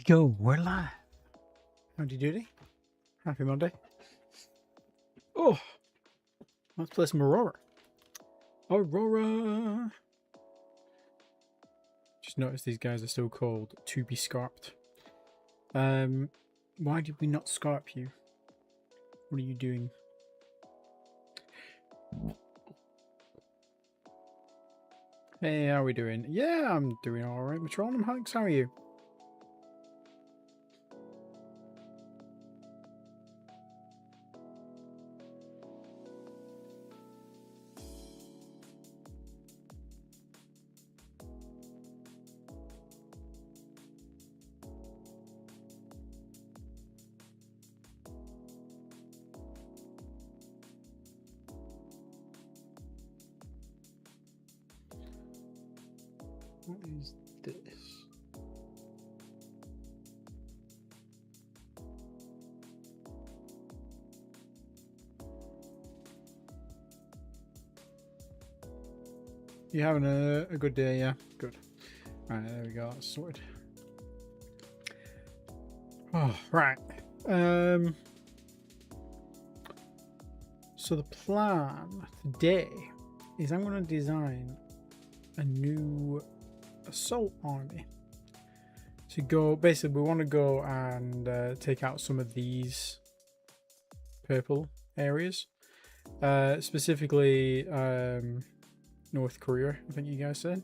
we go. We're live. Howdy doody. Happy Monday. Oh, let's play some Aurora. Aurora. Just noticed these guys are still called to be scarped. Why did we not scarp you? What are you doing? Hey, how are we doing? Yeah, I'm doing alright. Metronome, Alex, how are you? What is this? You having a good day? Yeah, good. Alright, there we go. That's sorted. Oh, right. So the plan today is I'm going to design a new assault army to go. Basically, we want to go and take out some of these purple areas, specifically North Korea, I think you guys said.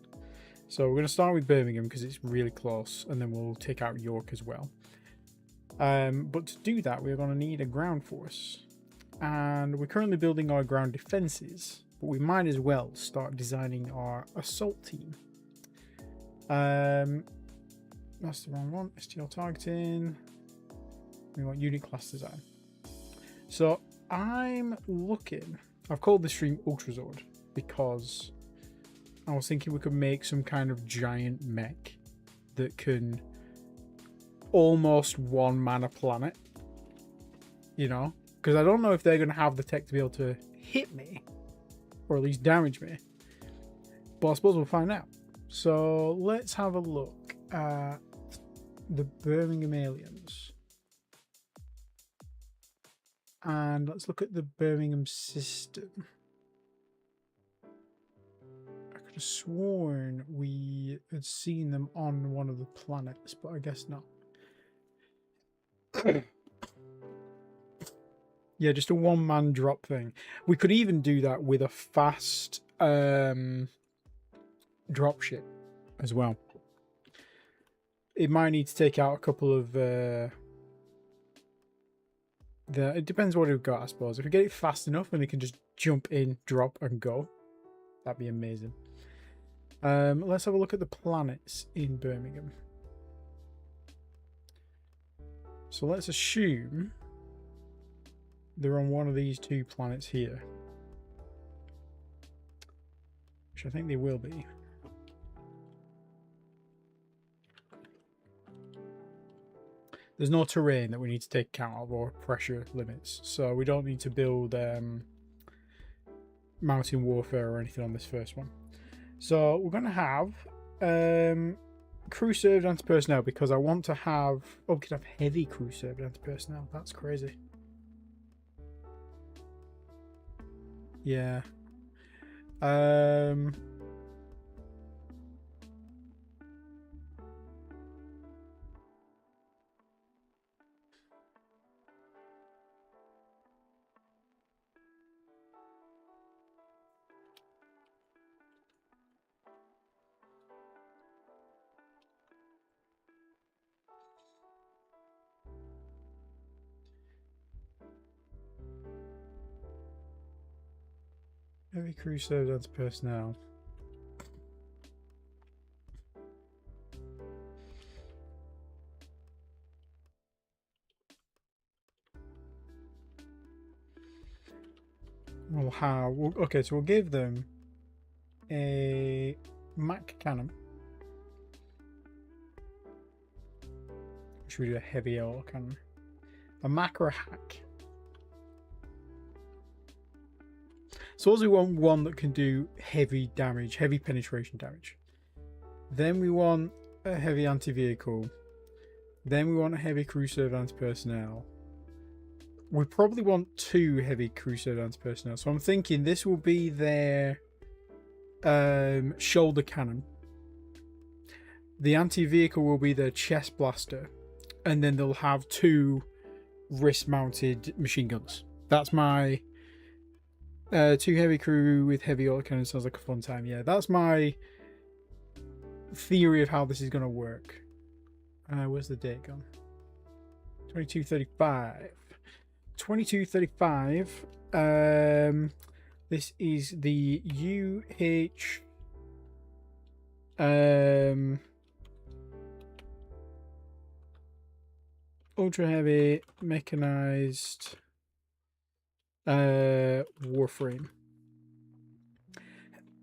So we're going to start with Birmingham because it's really close, and then we'll take out York as well. But to do that, we're going to need a ground force, and we're currently building our ground defenses, but we might as well start designing our assault team. That's the wrong one. STL targeting. We want unit class design. So I'm looking. I've called this stream Ultra-zord because I was thinking we could make some kind of giant mech that can almost one-man a planet. You know, because I don't know if they're going to have the tech to be able to hit me, or at least damage me. But I suppose we'll find out. So let's have a look at the Birmingham aliens. And let's look at the Birmingham system. I could have sworn we had seen them on one of the planets, but I guess not. Yeah, just a one-man drop thing. We could even do that with a fast dropship as well. It might need to take out a couple of it depends what we've got, I suppose. If we get it fast enough and it can just jump in, drop and go, that'd be amazing. Let's have a look at the planets in Birmingham. So let's assume they're on one of these two planets here, which I think they will be. There's no terrain that we need to take account of or pressure limits, so we don't need to build mountain warfare or anything on this first one. So we're going to have crew served anti-personnel, because I want to have... Oh, we can have heavy crew served anti-personnel. That's crazy. Yeah. Heavy crew served anti-personnel. We'll have... Okay, so we'll give them a Mac cannon. Should we do a heavy auto cannon? A Mac or a hack? Suppose we want one that can do heavy damage, heavy penetration damage. Then we want a heavy anti-vehicle. Then we want a heavy crew surveillance personnel. We probably want 2 heavy crew surveillance personnel. So I'm thinking this will be their shoulder cannon. The anti-vehicle will be their chest blaster. And then they'll have 2 wrist-mounted machine guns. That's my 2 heavy crew with heavy autocannon. Sounds like a fun time. Yeah, that's my theory of how this is going to work. Where's the date gone? 2235. 2235. This is the UH ultra heavy mechanized warframe.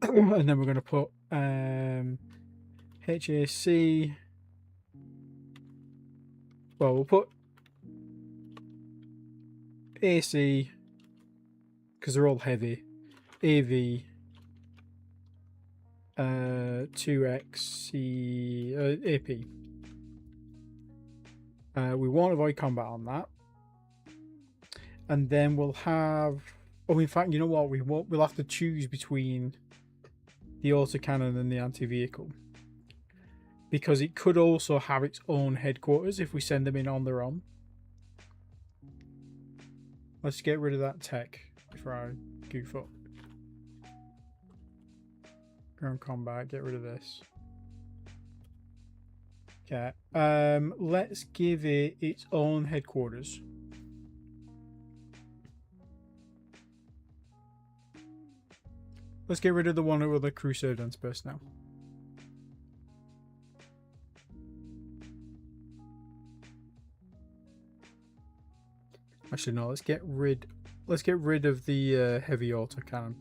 And then we're going to put HAC. Well, we'll put AC because they're all heavy. AV 2XC AP. We won't avoid combat on that. And then we'll have... Oh, in fact, you know what? We'll have to choose between the autocannon and the anti-vehicle. Because it could also have its own headquarters if we send them in on their own. Let's get rid of that tech before I goof up. Ground combat, get rid of this. Okay. Let's give it its own headquarters. Let's get rid of the one with the crew surveillance personnel. Actually, no. Let's get rid of the heavy autocannon,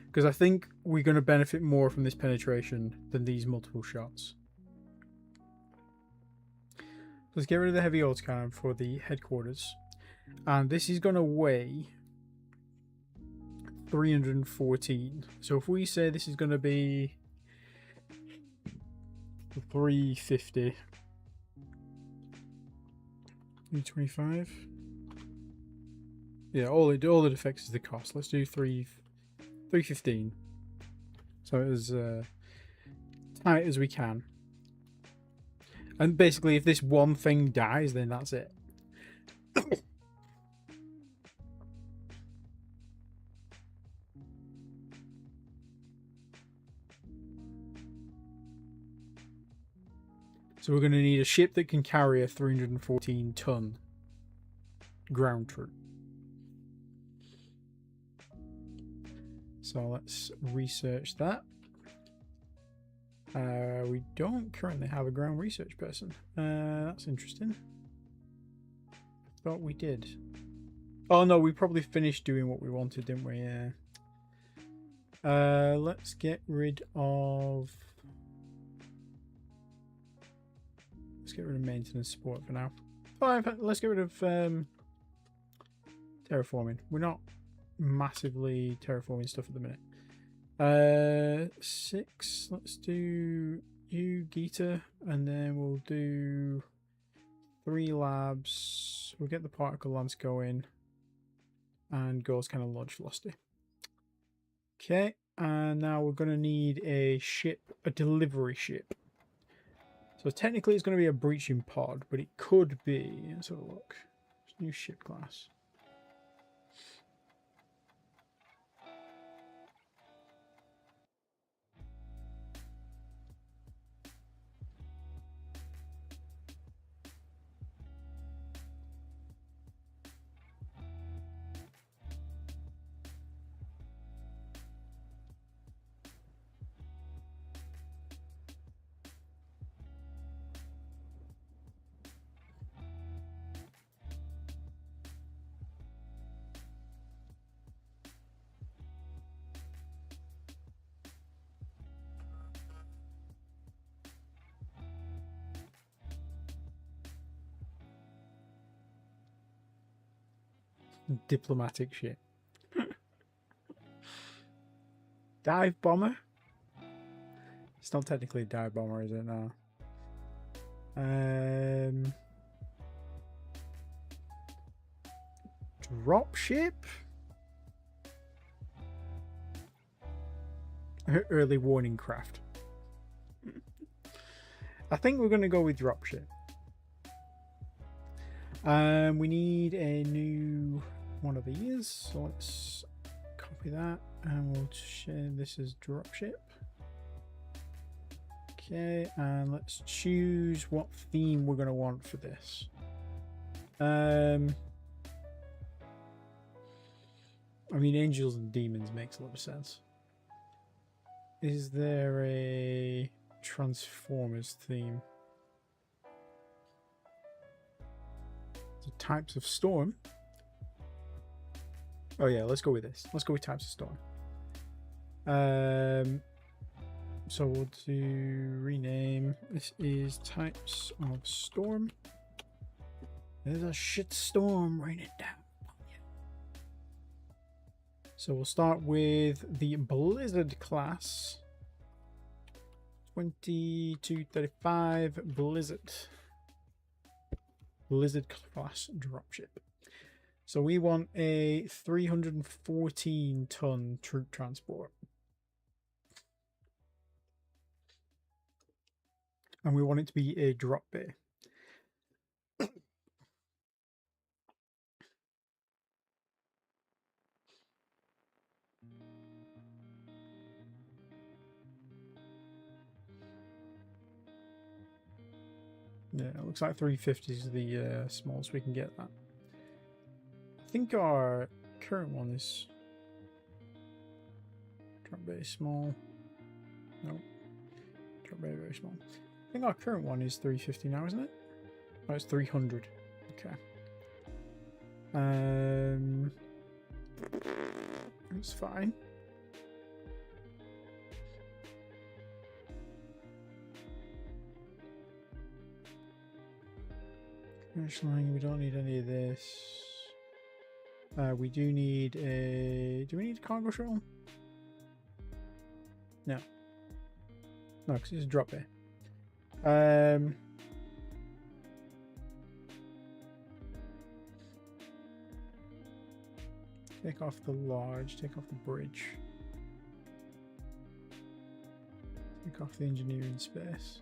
because I think we're going to benefit more from this penetration than these multiple shots. Let's get rid of the heavy autocannon for the headquarters, and this is going to weigh 314. So if we say this is going to be 350, 325. Yeah, all it affects is the cost. Let's do 315. So as tight as we can. And basically, if this one thing dies, then that's it. So we're going to need a ship that can carry a 314-ton ground troop. So let's research that. We don't currently have a ground research person. That's interesting. Thought we did. Oh no, we probably finished doing what we wanted, didn't we? Yeah. Let's get rid of... Let's get rid of maintenance support for now. Oh, in fact, let's get rid of terraforming. We're not massively terraforming stuff at the minute. 6. Let's do you, Gita, and then we'll do 3 labs. We'll get the particle lamps going, and goals kind of launch velocity. Okay, and now we're going to need a ship, a delivery ship. So technically it's going to be a breaching pod, but it could be... Let's have a look. New ship class. Diplomatic ship. Dive bomber? It's not technically a dive bomber, is it? No. dropship? Early warning craft. I think we're going to go with dropship. We need a new one of these, so let's copy that and we'll share this as dropship. Okay, and let's choose what theme we're going to want for this. I mean, angels and demons makes a lot of sense. Is there a Transformers theme? The types of storm. Oh yeah, let's go with this. Let's go with types of storm. So we'll do rename. This is types of storm. There's a shit storm raining down. So we'll start with the Blizzard class. 2235 Blizzard class dropship. So we want a 314 ton troop transport. And we want it to be a drop bay. Yeah, it looks like 350 is the smallest we can get that. I think our current one is drop bay small. No, drop bay very small. I think our current one is 350 now, isn't it? Oh, it's 300. Okay. It's fine. We don't need any of this. We do need a... Do we need a cargo shuttle? No. No, because it's a drop bay. Take off the large, take off the bridge. Take off the engineering space.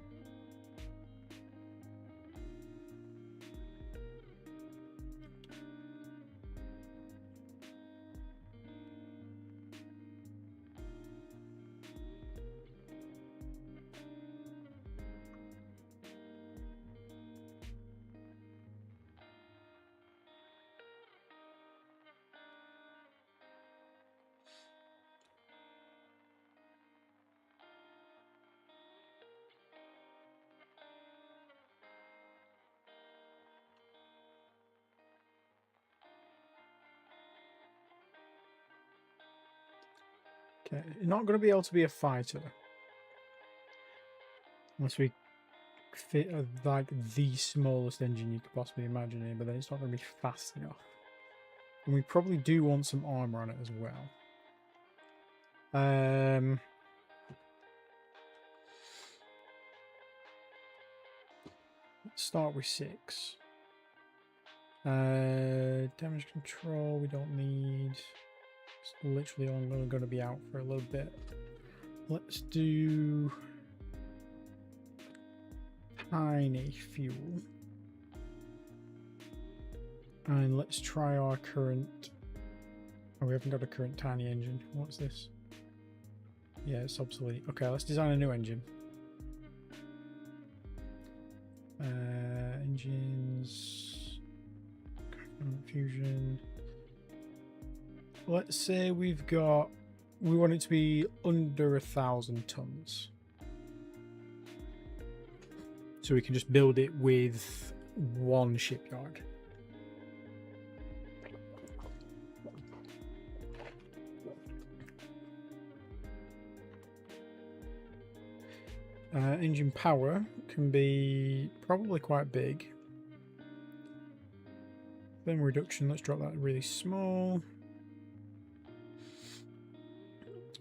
Okay, you're not going to be able to be a fighter unless we fit like the smallest engine you could possibly imagine here, but then it's not going to be fast enough. And we probably do want some armor on it as well. Let's start with 6. Damage control we don't need. It's literally only going to be out for a little bit. Let's do tiny fuel. And let's try our current... Oh, we haven't got a current tiny engine. What's this? Yeah, it's obsolete. Okay, let's design a new engine. Engines... Fusion... Let's say we've got... We want it to be under 1,000 tons. So we can just build it with one shipyard. Engine power can be probably quite big. Then reduction, let's drop that really small.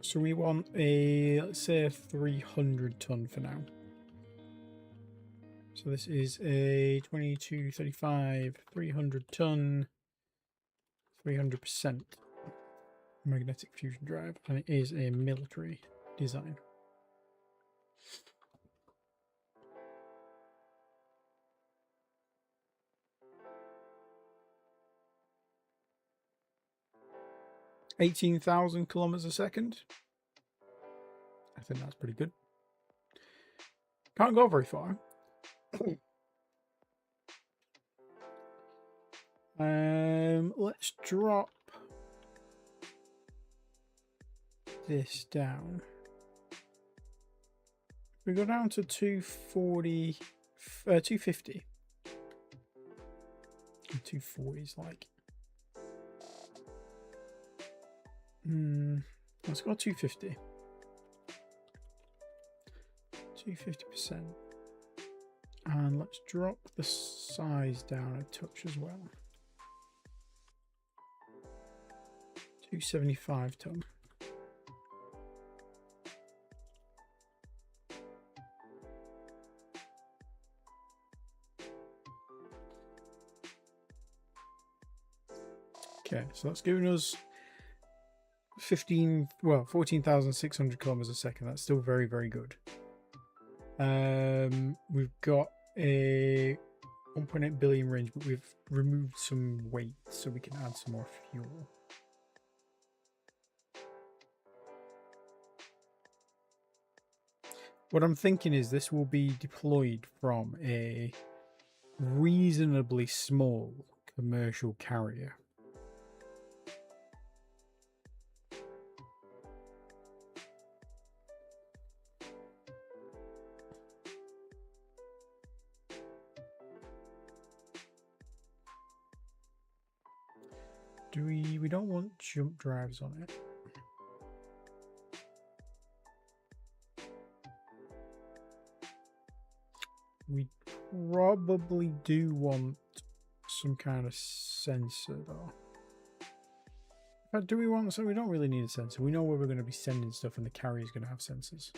So we want a, let's say a 300 ton for now. So this is a 2235 300 ton 300% magnetic fusion drive, and it is a military design. $18,000 kilometers a second. I think that's pretty good. Can't go very far. Let's drop this down. We go down to 240, 250. 240 is like. Let's go 250. 250%. And let's drop the size down a touch as well. 275 ton. Okay, so that's giving us 14,600 kilometers a second. That's still very, very good. We've got a 1.8 billion range, but we've removed some weight so we can add some more fuel. What I'm thinking is this will be deployed from a reasonably small commercial carrier. We don't want jump drives on it. We probably do want some kind of sensor though. But do we want so we don't really need a sensor. We know where we're going to be sending stuff and the carrier is going to have sensors.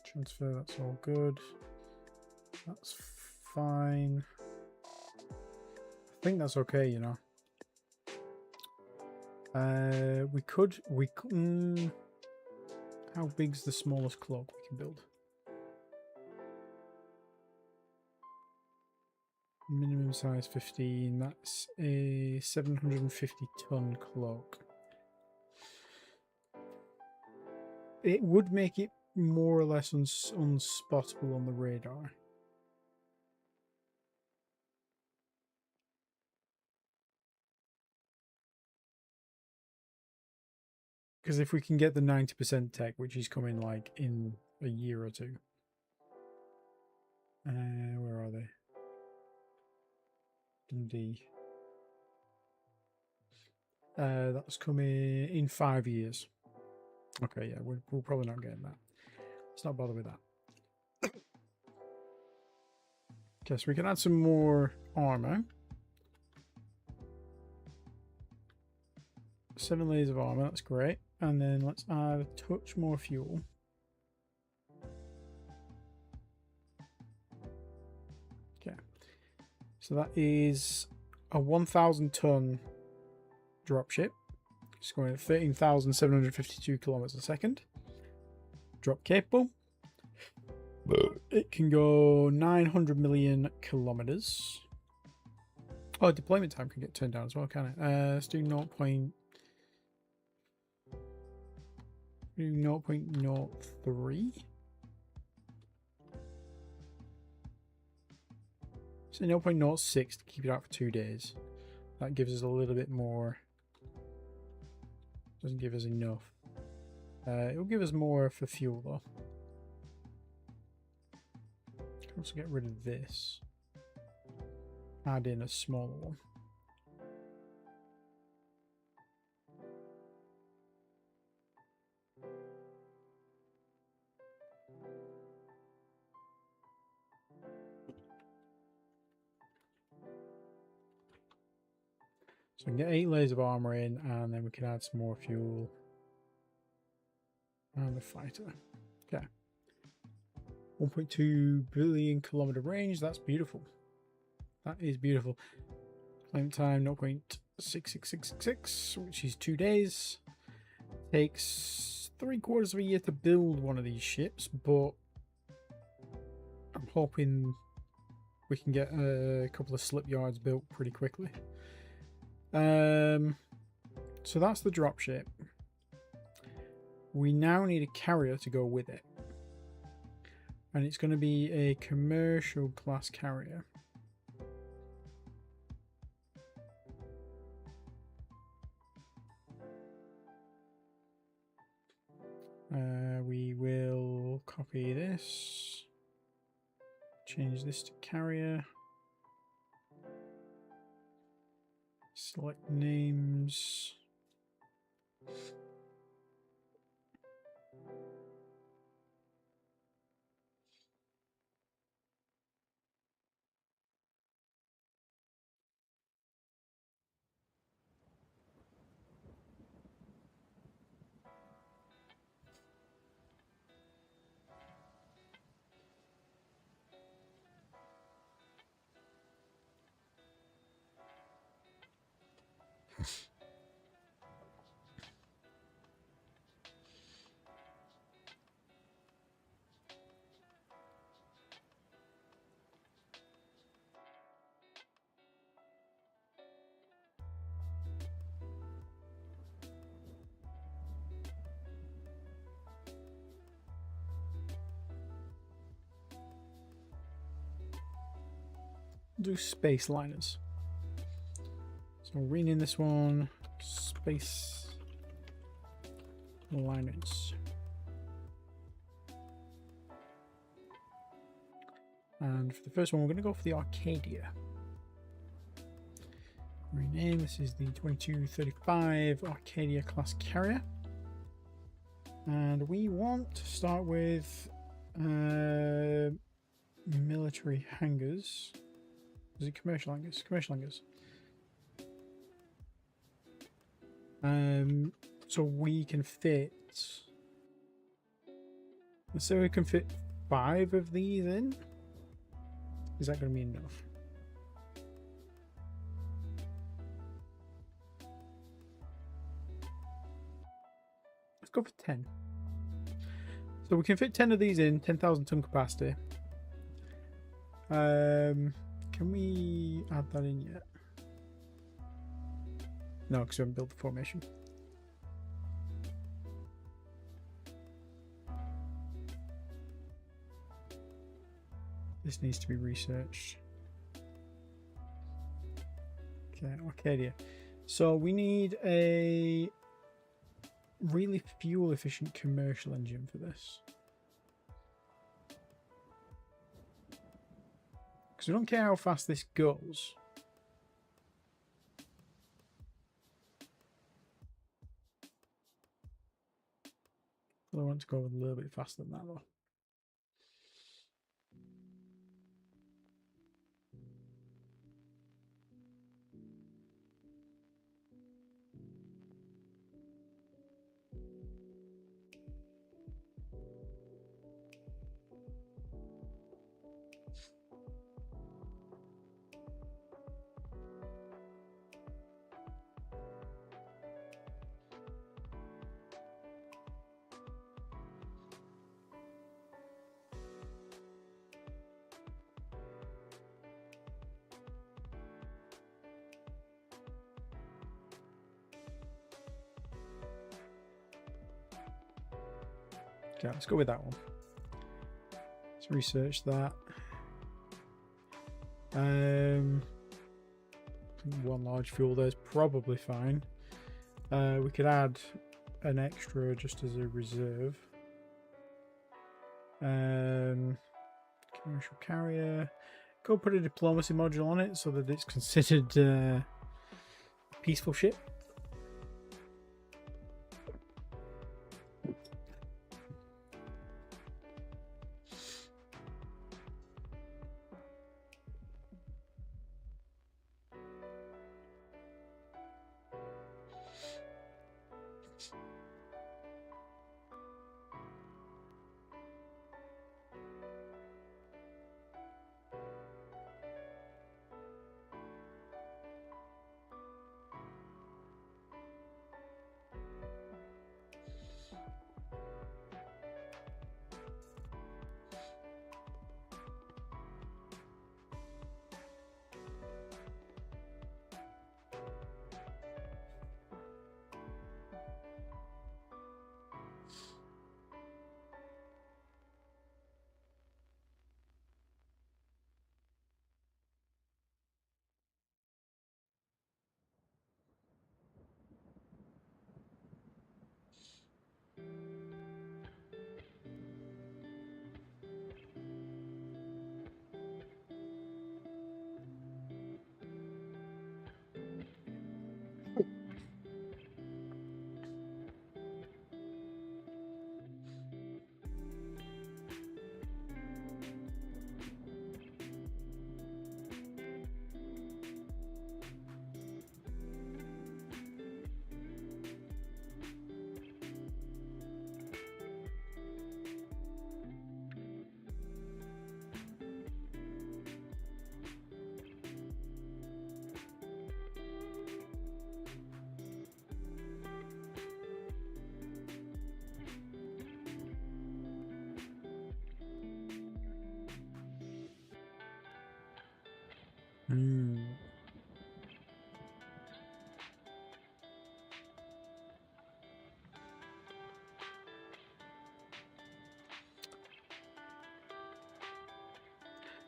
Transfer, that's all good. That's fine. I think that's okay, you know. We could how big's the smallest cloak we can build? Minimum size 15. That's a 750 ton cloak. It would make it more or less unspottable on the radar. Because if we can get the 90% tech, which is coming like in a year or two. Where are they? Dundee. That's coming in 5 years. Okay, yeah, we're probably not getting that. Let's not bother with that. Okay, so we can add some more armor. 7 layers of armor, that's great. And then let's add a touch more fuel. Okay. So that is a 1,000 ton dropship. It's going at 13,752 kilometers a second. Drop capable. It can go 900 million kilometers. Oh, deployment time can get turned down as well, can it? Let's do 0.03. So 0.06 to keep it out for 2 days. That gives us a little bit more. Doesn't give us enough. It'll give us more for fuel though. Can also get rid of this. Add in a smaller one. So we can get 8 layers of armor in, and then we can add some more fuel. And the fighter. Okay. 1.2 billion kilometer range. That's beautiful. That is beautiful. Claim time 0.66666, which is 2 days. Takes 3/4 of a year to build one of these ships, but I'm hoping we can get a couple of slip yards built pretty quickly. So that's the dropship. We now need a carrier to go with it. And it's going to be a commercial class carrier. We will copy this. Change this to carrier. Select names. Do space liners. So we'll rename this one space liners. And for the first one, we're going to go for the Arcadia. Rename, this is the 2235 Arcadia class carrier. And we want to start with military hangars. Is it commercial hangars? Commercial hangars. So we can fit. Let's say we can fit 5 of these in. Is that going to be enough? Let's go for 10. So we can fit 10 of these in, 10,000 ton capacity. Can we add that in yet? No, because we haven't built the formation. This needs to be researched. Okay, Arcadia. So we need a really fuel efficient commercial engine for this. Because we don't care how fast this goes. I want to go a little bit faster than that though. Okay, let's go with that one. Let's research that. One large fuel there is probably fine. We could add an extra just as a reserve. Commercial carrier. Go put a diplomacy module on it so that it's considered a peaceful ship.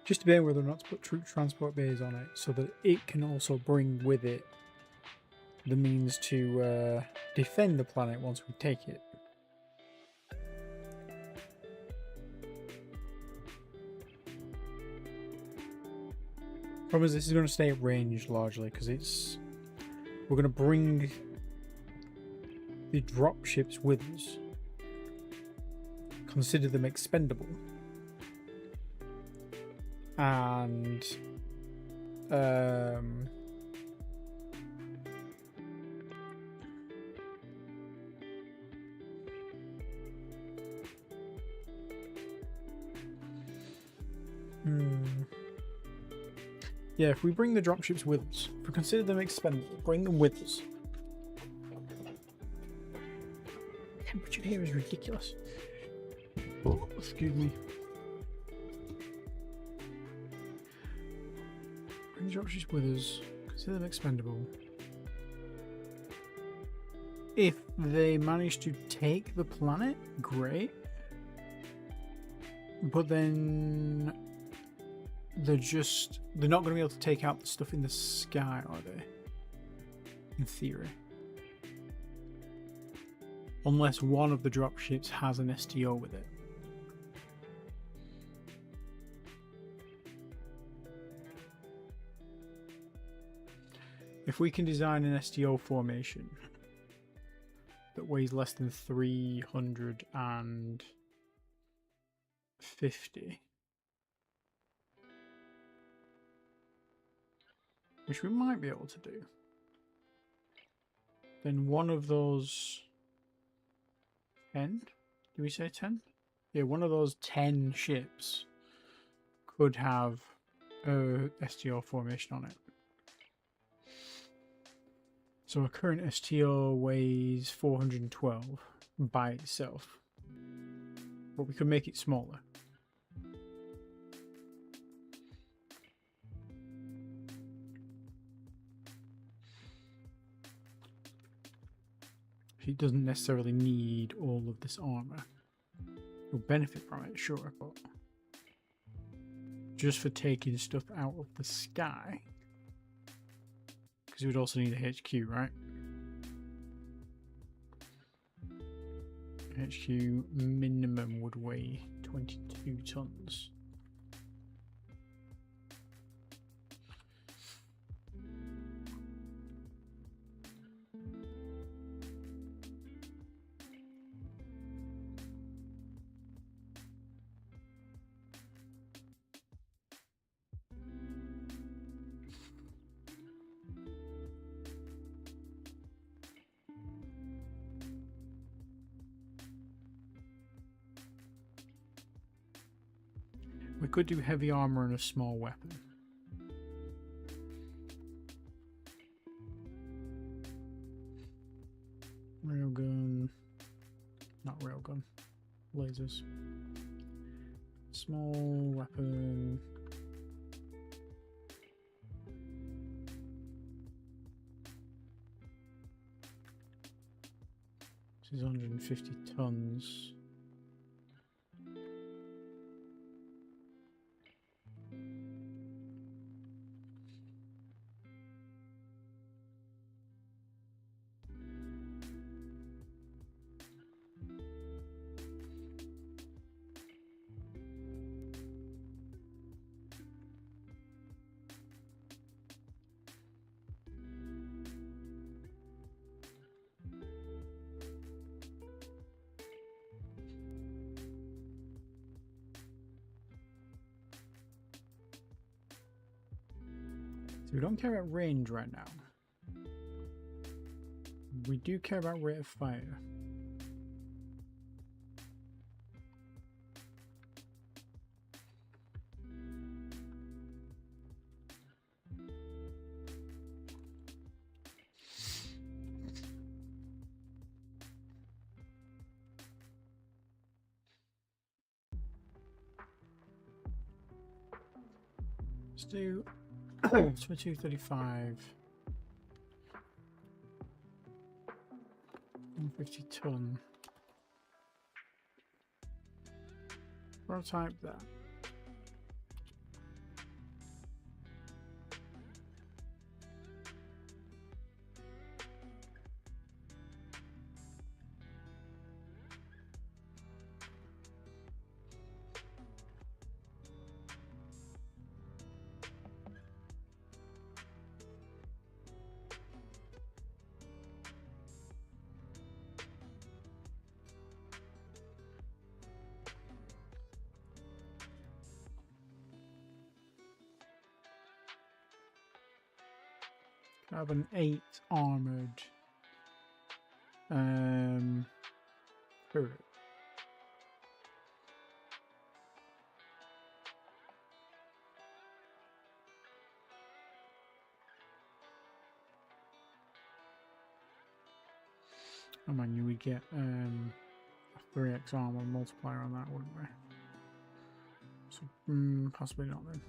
Just debating whether or not to put troop transport bays on it so that it can also bring with it the means to defend the planet once we take it. Problem is, this is going to stay at range largely because we're going to bring the drop ships with us. Consider them expendable. And yeah, if we bring the dropships with us, if we consider them expendable, bring them with us. The temperature here is ridiculous. Oh, excuse me. Bring the dropships with us, consider them expendable. If they manage to take the planet, great. But then they're not going to be able to take out the stuff in the sky, are they? In theory. Unless one of the dropships has an STO with it. If we can design an STO formation that weighs less than 350, which we might be able to do, then one of those 10, do we say 10? Yeah, one of those 10 ships could have a STO formation on it. So our current STO weighs 412 by itself, but we could make it smaller. It doesn't necessarily need all of this armor. You'll benefit from it, sure, but just for taking stuff out of the sky, because we'd also need a HQ, right? HQ minimum would weigh 22 tons. We could do heavy armor and a small weapon. Railgun. Not railgun. Lasers. Small weapon. This is 150 tons. So we don't care about range right now. We do care about rate of fire. Let's do 2235. 150 ton. Prototype that. I have an 8 armored. Here. I mean, you would get 3x armor multiplier on that, wouldn't we? So, possibly not then.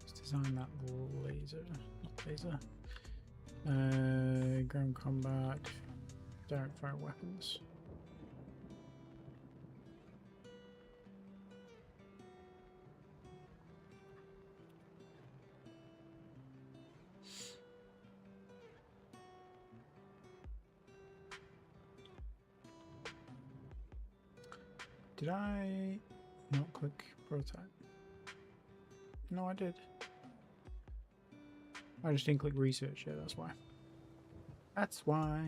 Let's design that laser. Not laser. Ground combat. Direct fire weapons. Did I not click prototype? No, I did. I just didn't click research yet, that's why. That's why.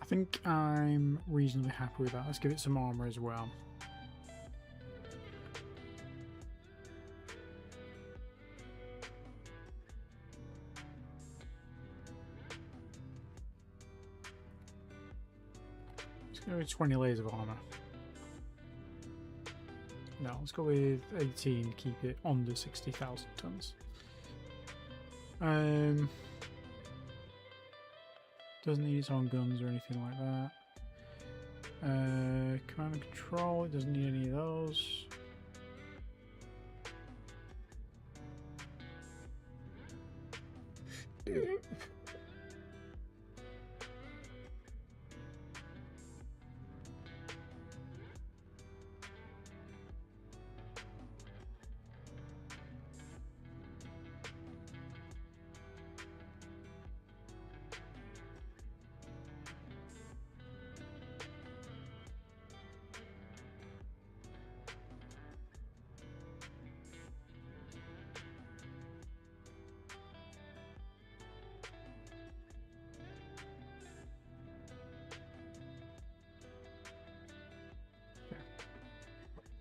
I think I'm reasonably happy with that. Let's give it some armor as well. Let's go with 20 layers of armor. No, let's go with 18, keep it under 60,000 tons. Doesn't need its own guns or anything like that. Command and control, it doesn't need any of those. Yeah.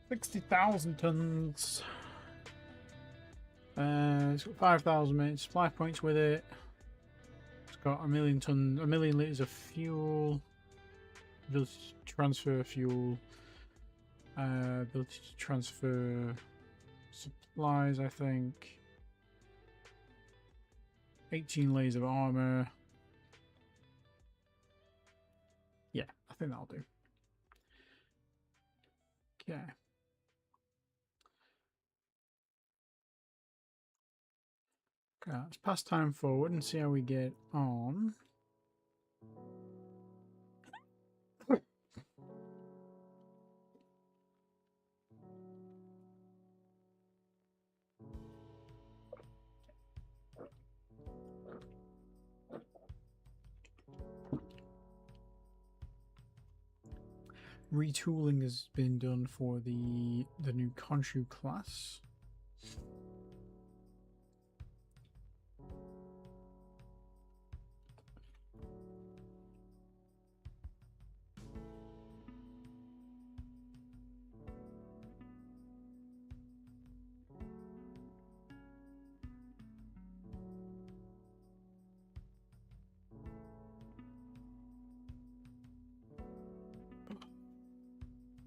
60,000 tons. It's got 5,000 minutes, supply points with it. It's got a million litres of fuel. Ability to transfer fuel. Ability to transfer supplies, I think. 18 layers of armor. Yeah, I think that'll do. Okay. Okay, let's pass time forward and see how we get on. retooling has been done for the new Khonshu class.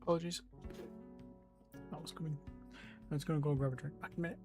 Apologies. That was coming. I was going to go grab a drink. Back in a minute.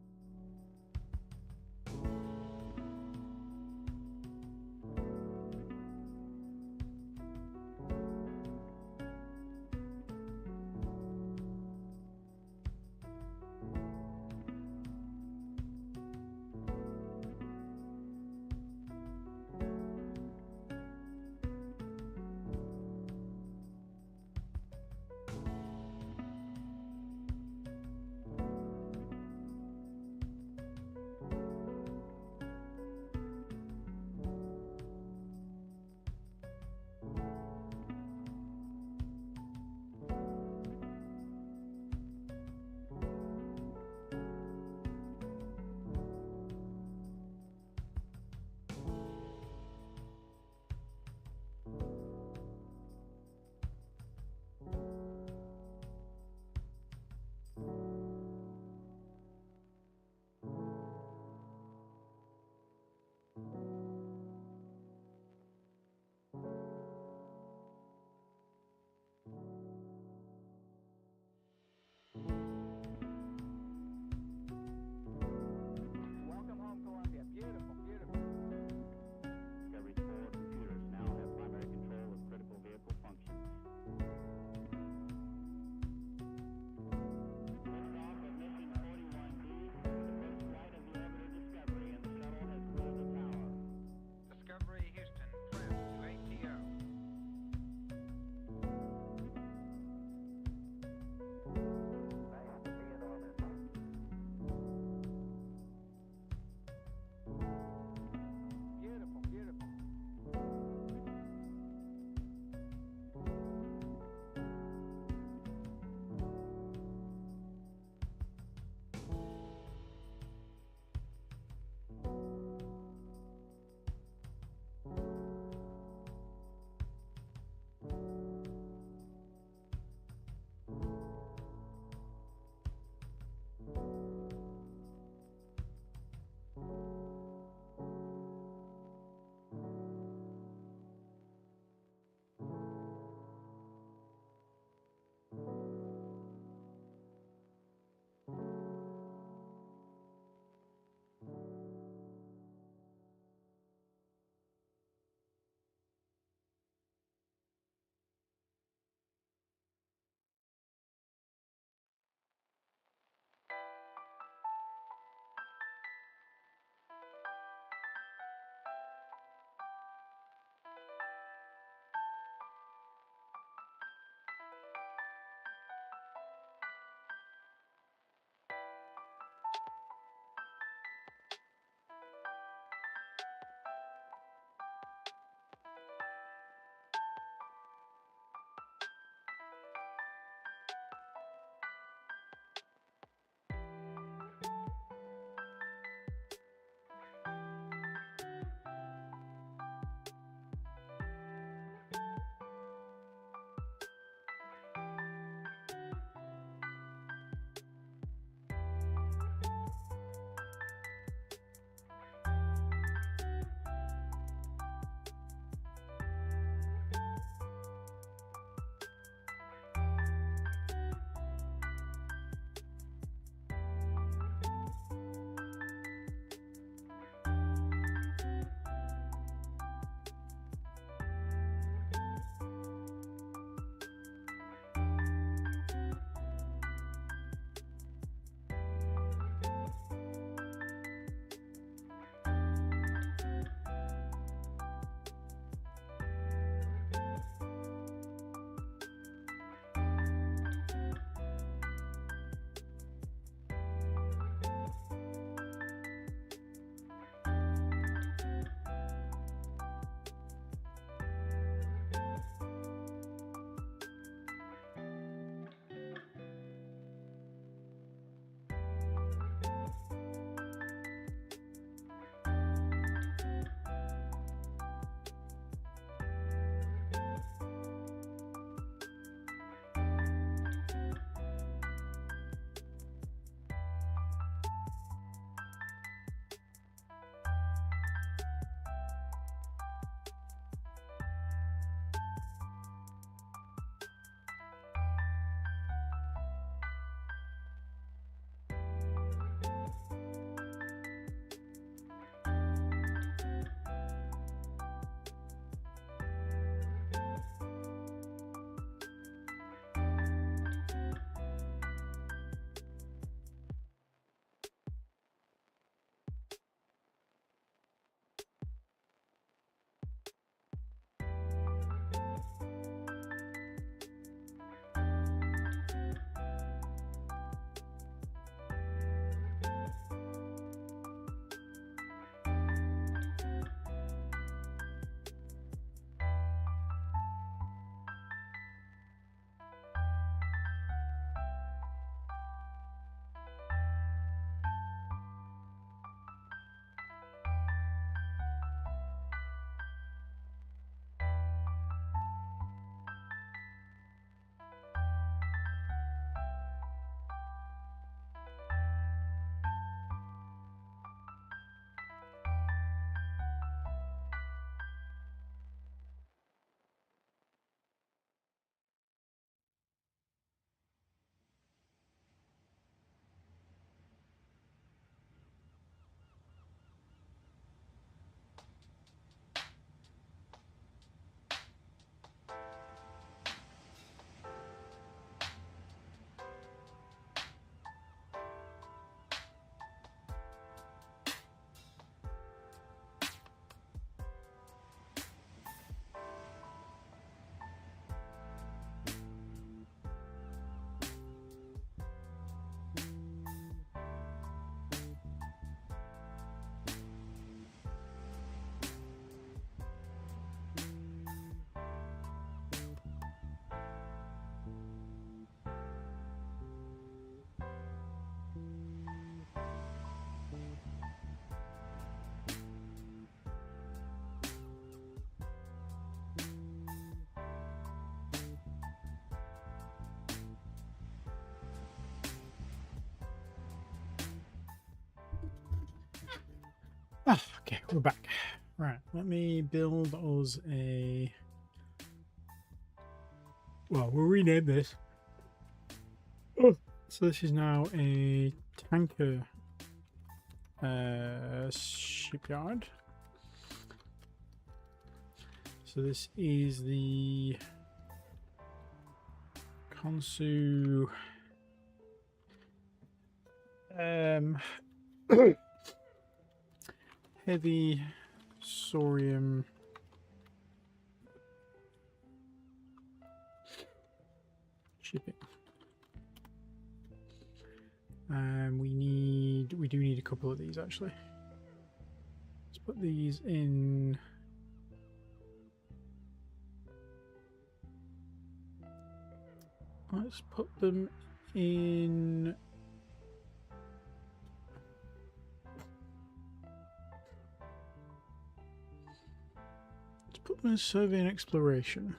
Okay, we're back. Right, let me build us a... Well, we'll rename this. Oh. So this is now a tanker shipyard. So this is the Konsu heavy sorium shipping. We do need a couple of these actually. Let's put these in. Let's put them in. Let's put them in survey and exploration.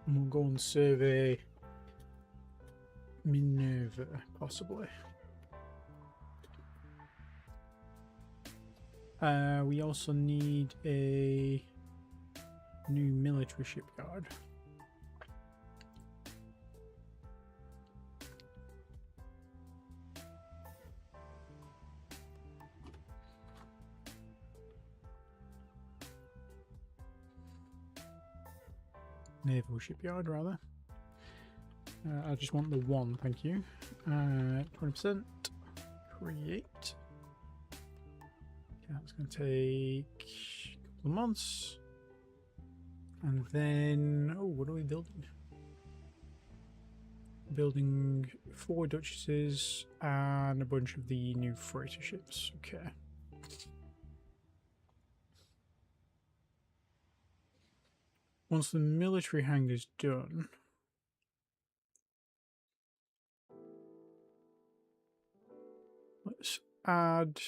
And we'll go and survey Minerva, possibly. We also need a new military shipyard. Naval shipyard, rather. I just want the one, thank you. 20%. Create. Okay, that's going to take a couple of months. And then, oh, what are we building? Building 4 Duchesses and a bunch of the new freighter ships. Okay. Once the military hangar's done, let's add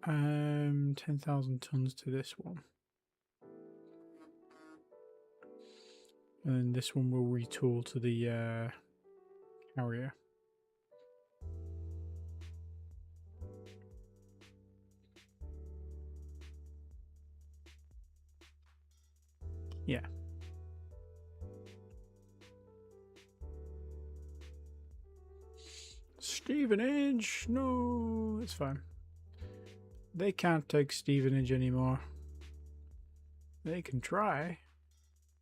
10,000 tons to this one. And then this one will retool to the carrier. Yeah. Stevenage? No, it's fine. They can't take Stevenage anymore. They can try.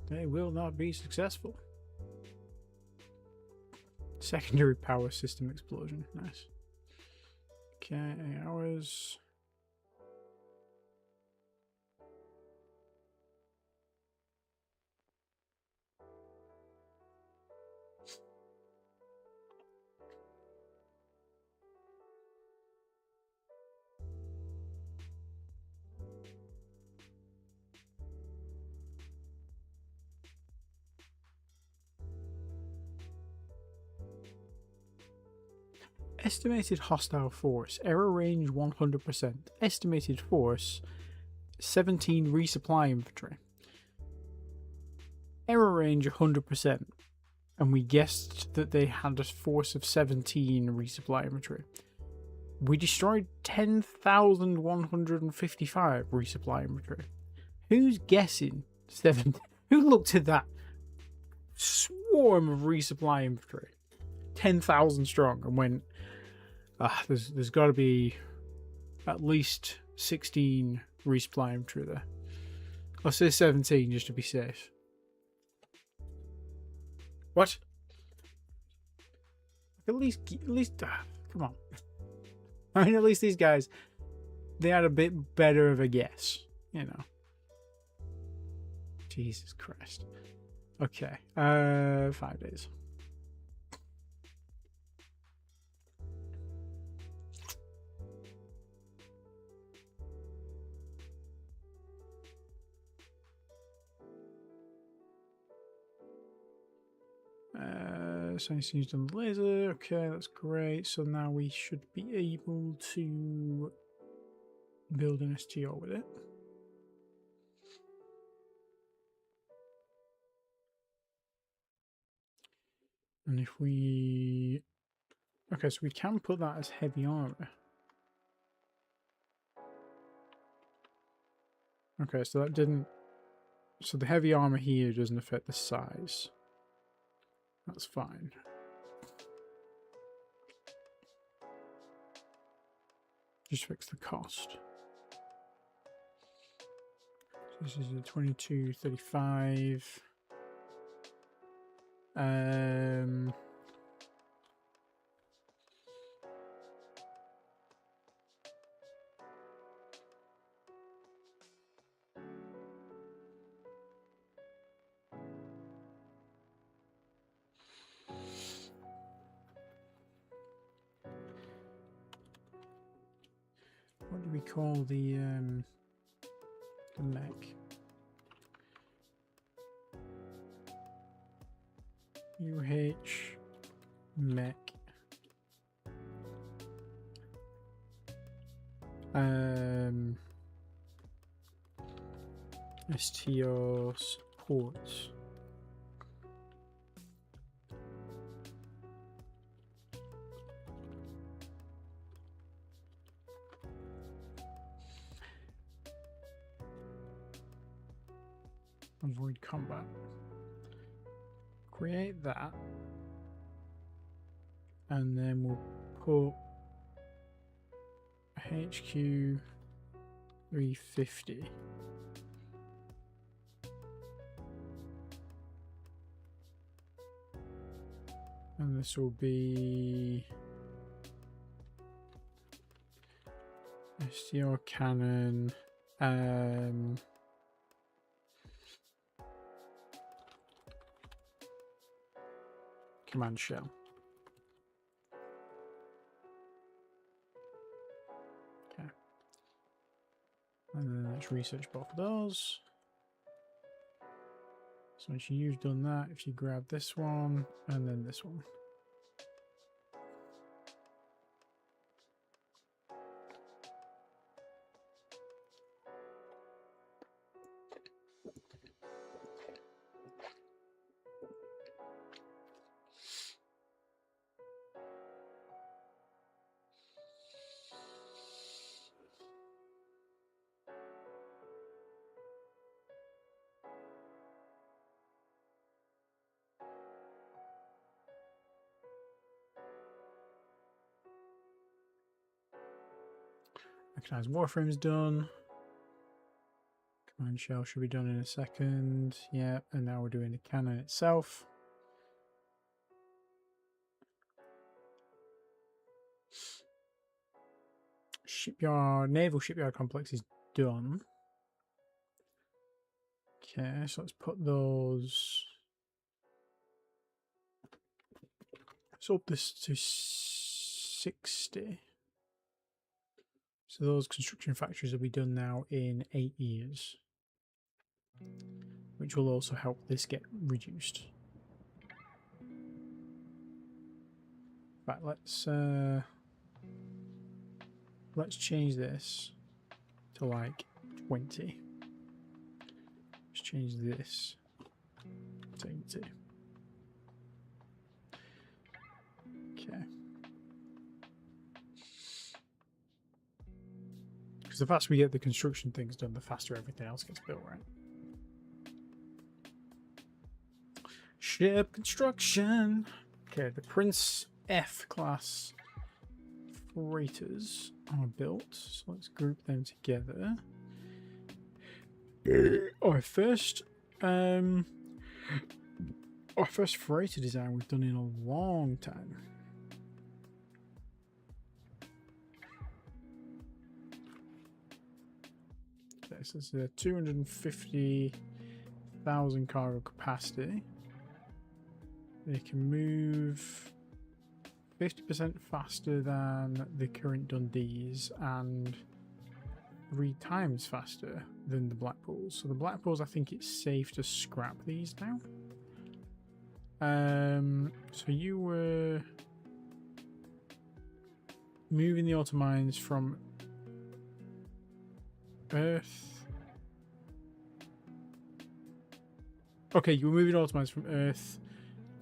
They will not be successful. Secondary power system explosion. Nice. Okay, hours. Estimated hostile force. Error range 100%. Estimated force 17 resupply infantry. Error range 100%. And we guessed that they had a force of 17 resupply infantry. We destroyed 10,155 resupply infantry. Who's guessing 7? Who looked at that swarm of resupply infantry? 10,000 strong and went, there's got to be at least 16 resupply infantry there. I'll say 17 just to be safe. What? At least, come on. I mean, at least these guys, they had a bit better of a guess, you know. Jesus Christ. Okay, 5 days. Science used on the laser. Okay, that's great. So now we should be able to build an STO with it. And if we Okay, so we can put that as heavy armor. Okay, so that didn't... So the heavy armor here doesn't affect the size. That's fine. Just fix the cost. So this is a 22.35. What do we call the mech? UH mech. STR support. Avoid combat. Create that. And then we'll put HQ 350. And this will be STR cannon. Command shell. Okay. And then let's research both of those. So once you've done that, if you grab this one and then this one. Mechanized warframe's done. Command shell should be done in a second. Yeah, and now we're doing the cannon itself. Shipyard, naval shipyard complex is done. Okay, so let's put those. Let's up this to 60. So those construction factories will be done now in 8 years, which will also help this get reduced. Right, let's change this to like 20. Let's change this to 80. Okay. Because the faster we get the construction things done, the faster everything else gets built, right? Ship construction. Okay, the Prince F class freighters are built, so let's group them together. Our first freighter design we've done in a long time. Okay, so it's a 250,000 cargo capacity. They can move 50% faster than the current Dundees and 3 times faster than the Blackpools. So the Blackpools, I think it's safe to scrap these now. So you were moving the automines from Earth. Okay, you were moving automines from Earth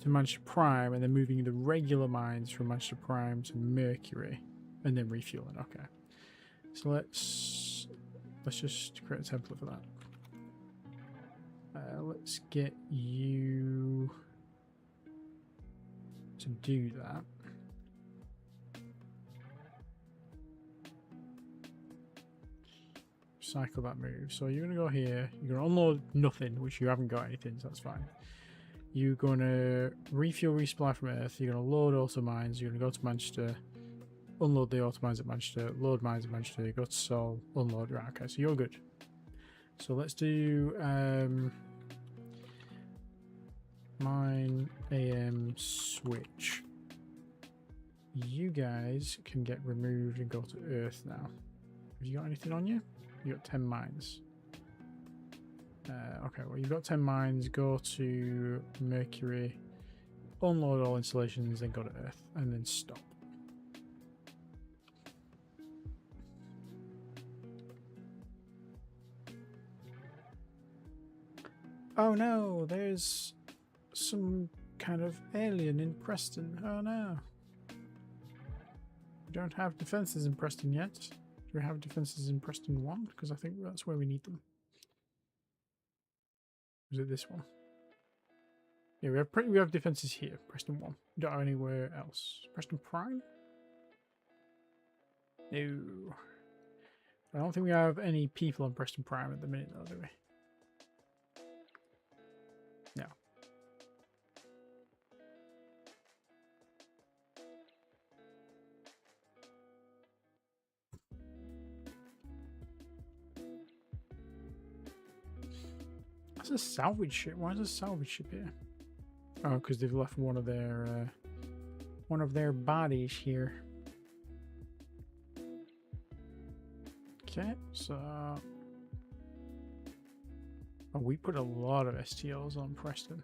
to to Manchester Prime and then moving the regular mines from Manchester Prime to Mercury and then refueling. Okay. So let's just create a template for that. Let's get you to do that. Cycle that move. So you're going to go here. You're going to unload nothing, which you haven't got anything, so that's fine. You're going to refuel, resupply from Earth. You're going to load auto mines. You're going to go to Manchester, unload the auto mines at Manchester, load mines at Manchester, go to Seoul, unload. Right, okay, so you're good. So let's do mine AM switch. You guys can get removed and go to Earth now. Have you got anything on you? You got 10 mines. Okay, well you've got 10 mines. Go to Mercury, unload all installations, then go to Earth, and then stop. Oh no, there's some kind of alien in Preston. Oh no. We don't have defenses in Preston yet. Do we have defenses in Preston 1? Because I think that's where we need them. Is it this one? Yeah, we have defenses here. Preston 1. We don't have anywhere else. Preston Prime? No. I don't think we have any people on Preston Prime at the minute though, do we? No. That's a salvage ship. Why is a salvage ship here? Oh, because they've left one of their bodies here. Okay, so oh, we put a lot of STLs on Preston.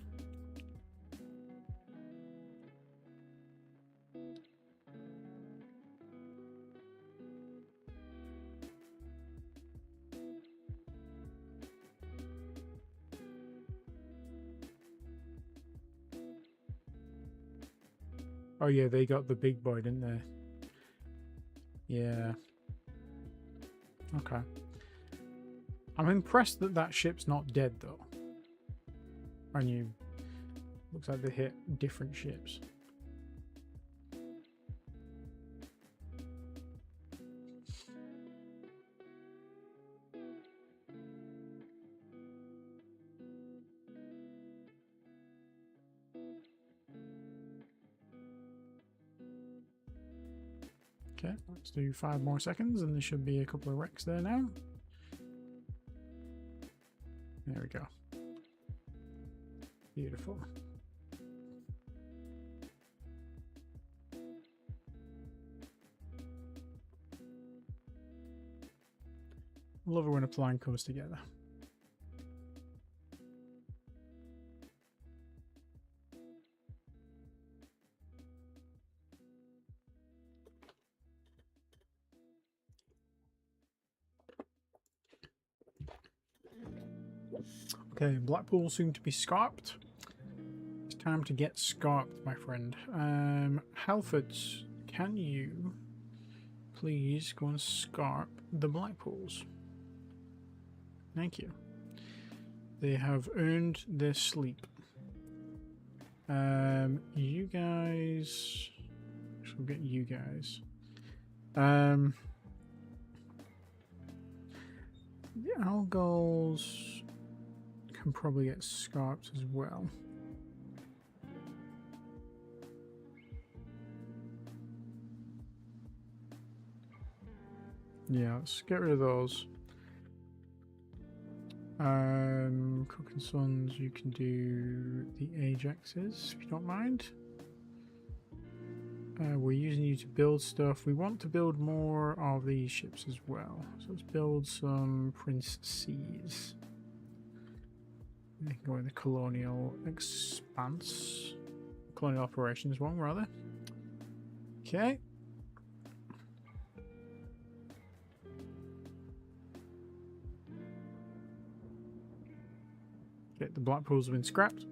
Oh yeah, they got the big boy, didn't they? Yeah. Okay. I'm impressed that that ship's not dead though. And you looks like they hit different ships. Okay, let's do 5 more seconds and there should be a couple of wrecks there now. There we go. Beautiful. Love it when a plan comes together. Okay, Blackpool soon to be scarped. It's time to get scarped, my friend. Halford, can you please go and scarp the Blackpools? Thank you. They have earned their sleep. You guys... We'll get you guys. The Algols can probably get scarped as well. Yeah, let's get rid of those. Cook and Sons, you can do the Ajaxes if you don't mind. We're using you to build stuff. We want to build more of these ships as well. So let's build some Prince C's. They can go in the Colonial Expanse. Colonial Operations one, rather. Okay. Okay, the Blackpools have been scrapped.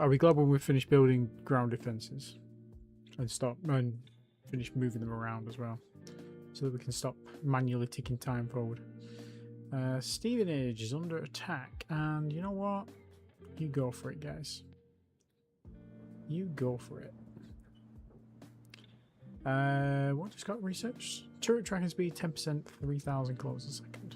I'll be glad when we finish building ground defenses and finish moving them around as well, so that we can stop manually ticking time forward. Stevenage is under attack, and you know what? You go for it, guys. You go for it. What just got researched? Turret tracking speed 10%, 3,000 kilometers a second.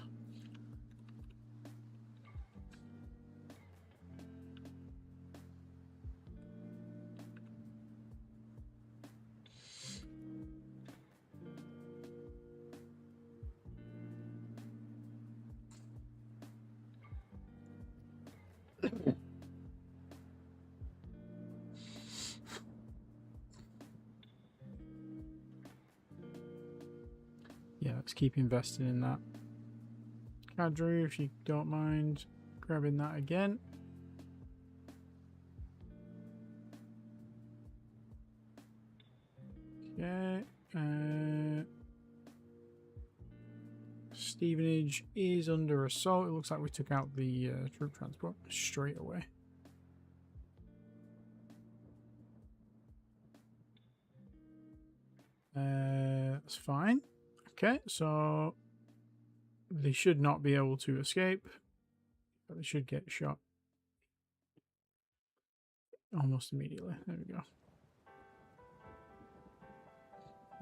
Yeah, let's keep investing in that. Cadrew, if you don't mind grabbing that again. Okay. Stevenage is under assault. It looks like we took out the troop transport straight away. That's fine. Okay, so they should not be able to escape, but they should get shot almost immediately. There we go.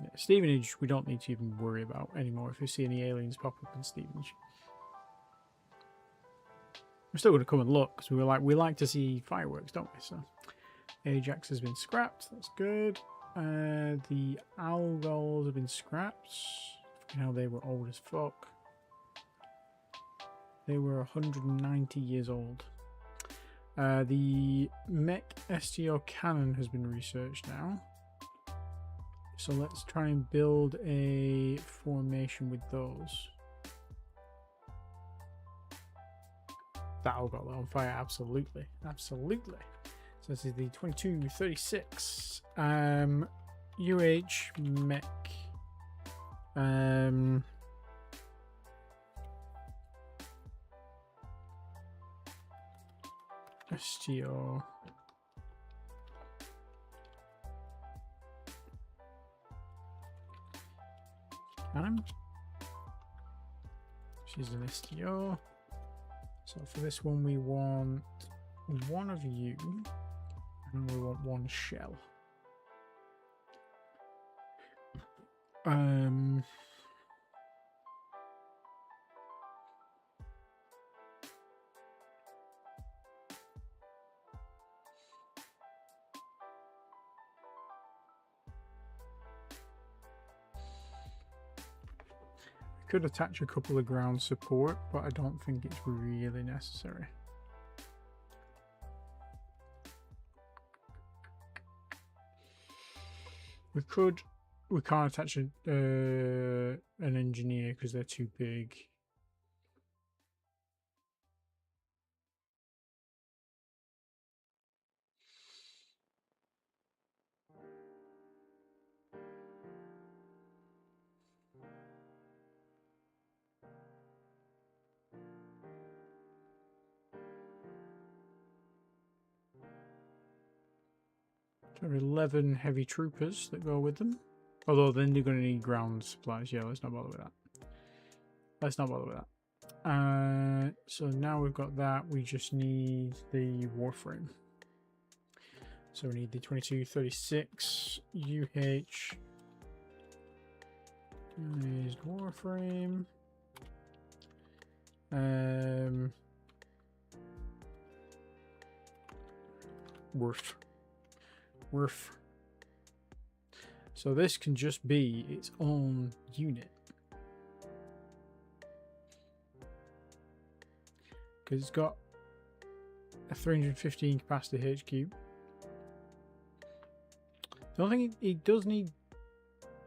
Yeah, Stevenage, we don't need to even worry about anymore if we see any aliens pop up in Stevenage. We're still going to come and look because we like to see fireworks, don't we? So Ajax has been scrapped. That's good. The Algols have been scrapped. You know, they were old as fuck. They were 190 years old. The mech STO cannon has been researched now. So let's try and build a formation with those. That'll go on fire, absolutely. Absolutely. So this is the 2236. UH mech. STO. Cannon. She's an STO. So for this one we want one of you, and we want one shell. Could attach a couple of ground support, but I don't think it's really necessary. We can't attach an engineer because they're too big. There are 11 heavy troopers that go with them. Although then they're going to need ground supplies. Yeah, let's not bother with that. Let's not bother with that. So now we've got that. We just need the warframe. So we need the 2236 UH. Is warframe. Worth. So this can just be its own unit. Because it's got a 315 capacity HQ. The only thing it does need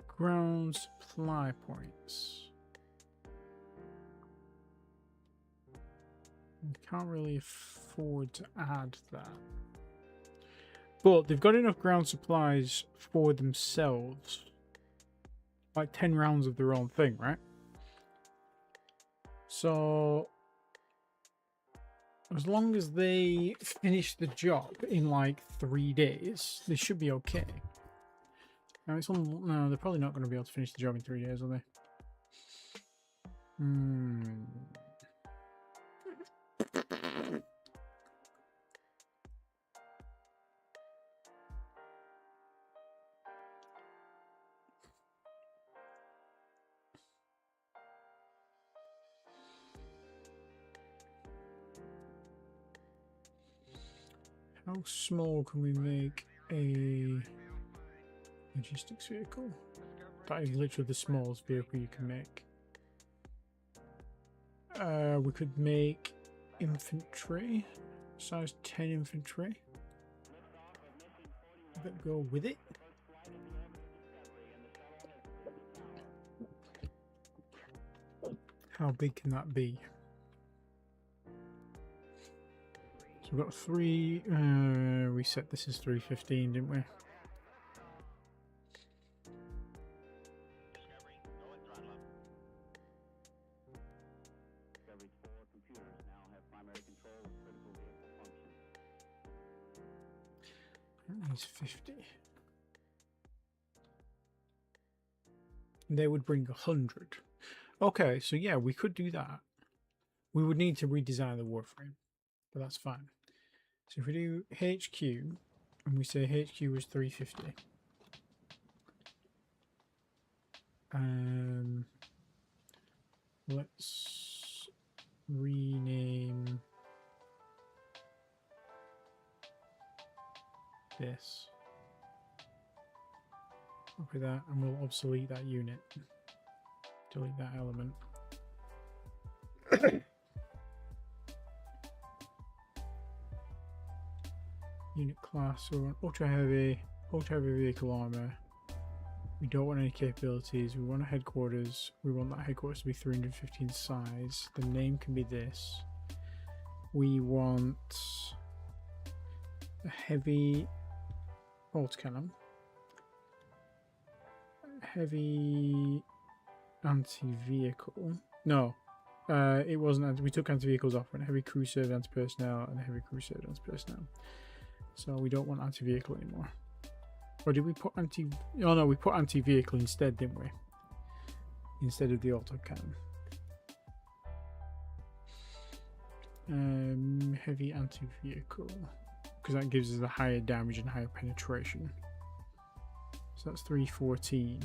ground supply points. We can't really afford to add that. But they've got enough ground supplies for themselves. Like 10 rounds of their own thing, right? So As long as they finish the job in like 3 days, they should be okay. Now it's on, no, they're probably not going to be able to finish the job in 3 days, are they? How small can we make a logistics vehicle? That is literally the smallest vehicle you can make. We could make infantry, size 10 infantry. That go with it. How big can that be? So we've got 3. We set this as 315, didn't we? He's 50. They would bring 100. Okay, so yeah, we could do that. We would need to redesign the warframe, but that's fine. So if we do HQ, and we say HQ was 350. Let's rename this. Copy that, and we'll obsolete that unit. Delete that element. Unit class, so we want ultra heavy vehicle armor. We don't want any capabilities. We want a headquarters. We want that headquarters to be 315 size. The name can be this. We want a heavy autocannon. Heavy anti-vehicle. No, it wasn't. We took anti-vehicles off. Went heavy crew served anti-personnel and heavy crew served anti-personnel. So we don't want anti-vehicle anymore. Or did we put anti... Oh no, we put anti-vehicle instead, didn't we? Instead of the autocannon. Heavy anti-vehicle. Because that gives us a higher damage and higher penetration. So that's 314.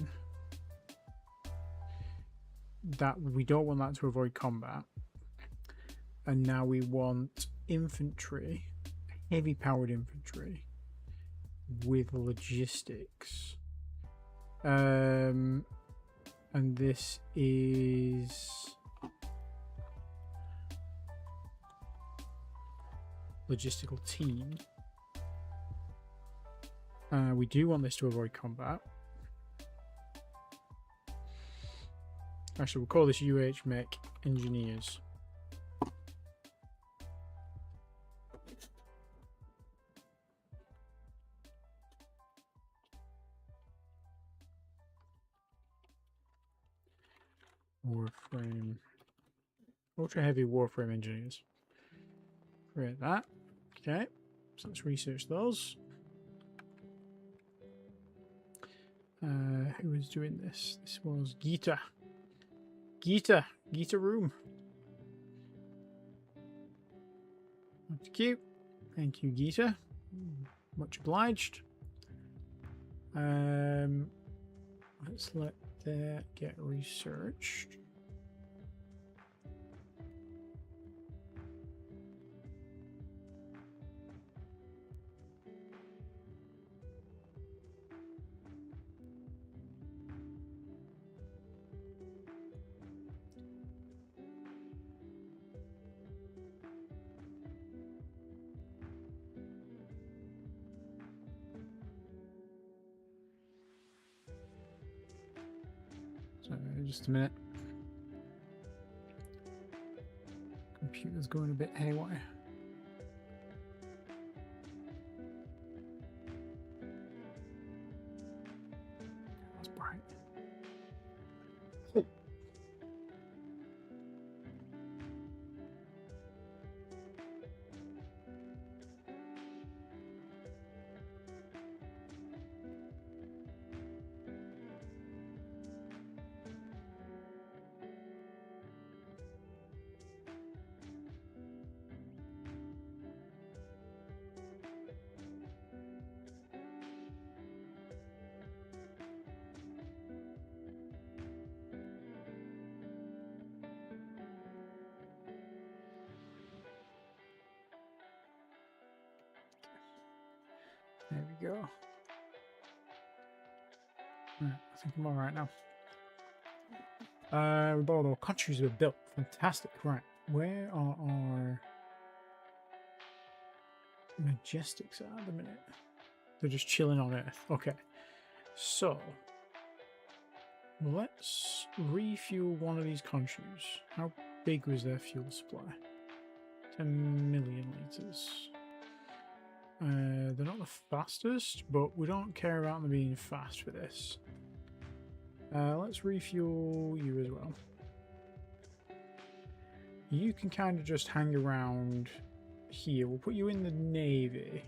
That we don't want that to avoid combat. And now we want infantry. Heavy powered infantry. With logistics. And this is logistical team. We do want this to avoid combat. Actually, we'll call this UH-Mech Engineers. Warframe. Ultra heavy warframe engineers. Create that. Okay. So let's research those. Who was doing this? This was Gita. Gita Room. That's cute. Thank you, Gita. Much obliged. Let's let that get researched. Just a minute. Computer's going a bit haywire. That's bright. we go. Right, I think I'm alright now. We bought all countries we've built. Fantastic. Right. Where are our Majestics at the minute? They're just chilling on Earth. Okay. So let's refuel one of these countries. How big was their fuel supply? 10 million litres. They're not the fastest, but we don't care about them being fast for this. Let's refuel you as well. You can kind of just hang around here. We'll put you in the Navy.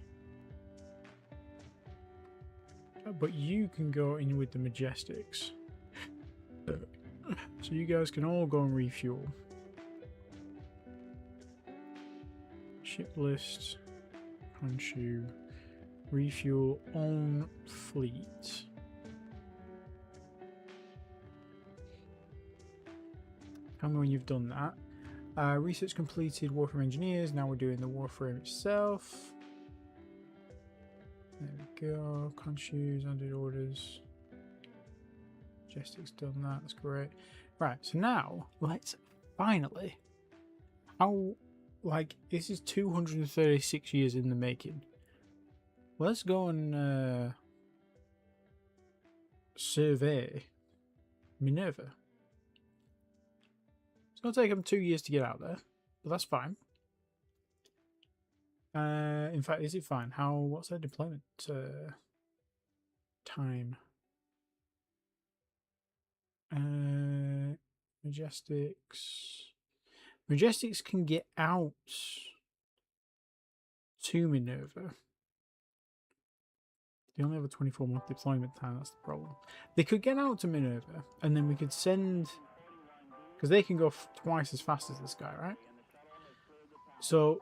But you can go in with the Majestics. So you guys can all go and refuel. Ship list. Honshu. Refuel on fleet. Tell me when you've done that. Research completed, Warframe Engineers. Now we're doing the Warframe itself. There we go. Conshoes, undid orders. Majestic's done that. That's great. Right, so now let's finally. How, like, this is 236 years in the making. Let's go and survey Minerva. It's going to take them 2 years to get out there, but that's fine. In fact, is it fine? What's their deployment time? Majestics can get out to Minerva. They only have a 24-month deployment time, that's the problem. They could get out to Minerva, and then we could send... Because they can go twice as fast as this guy, right? So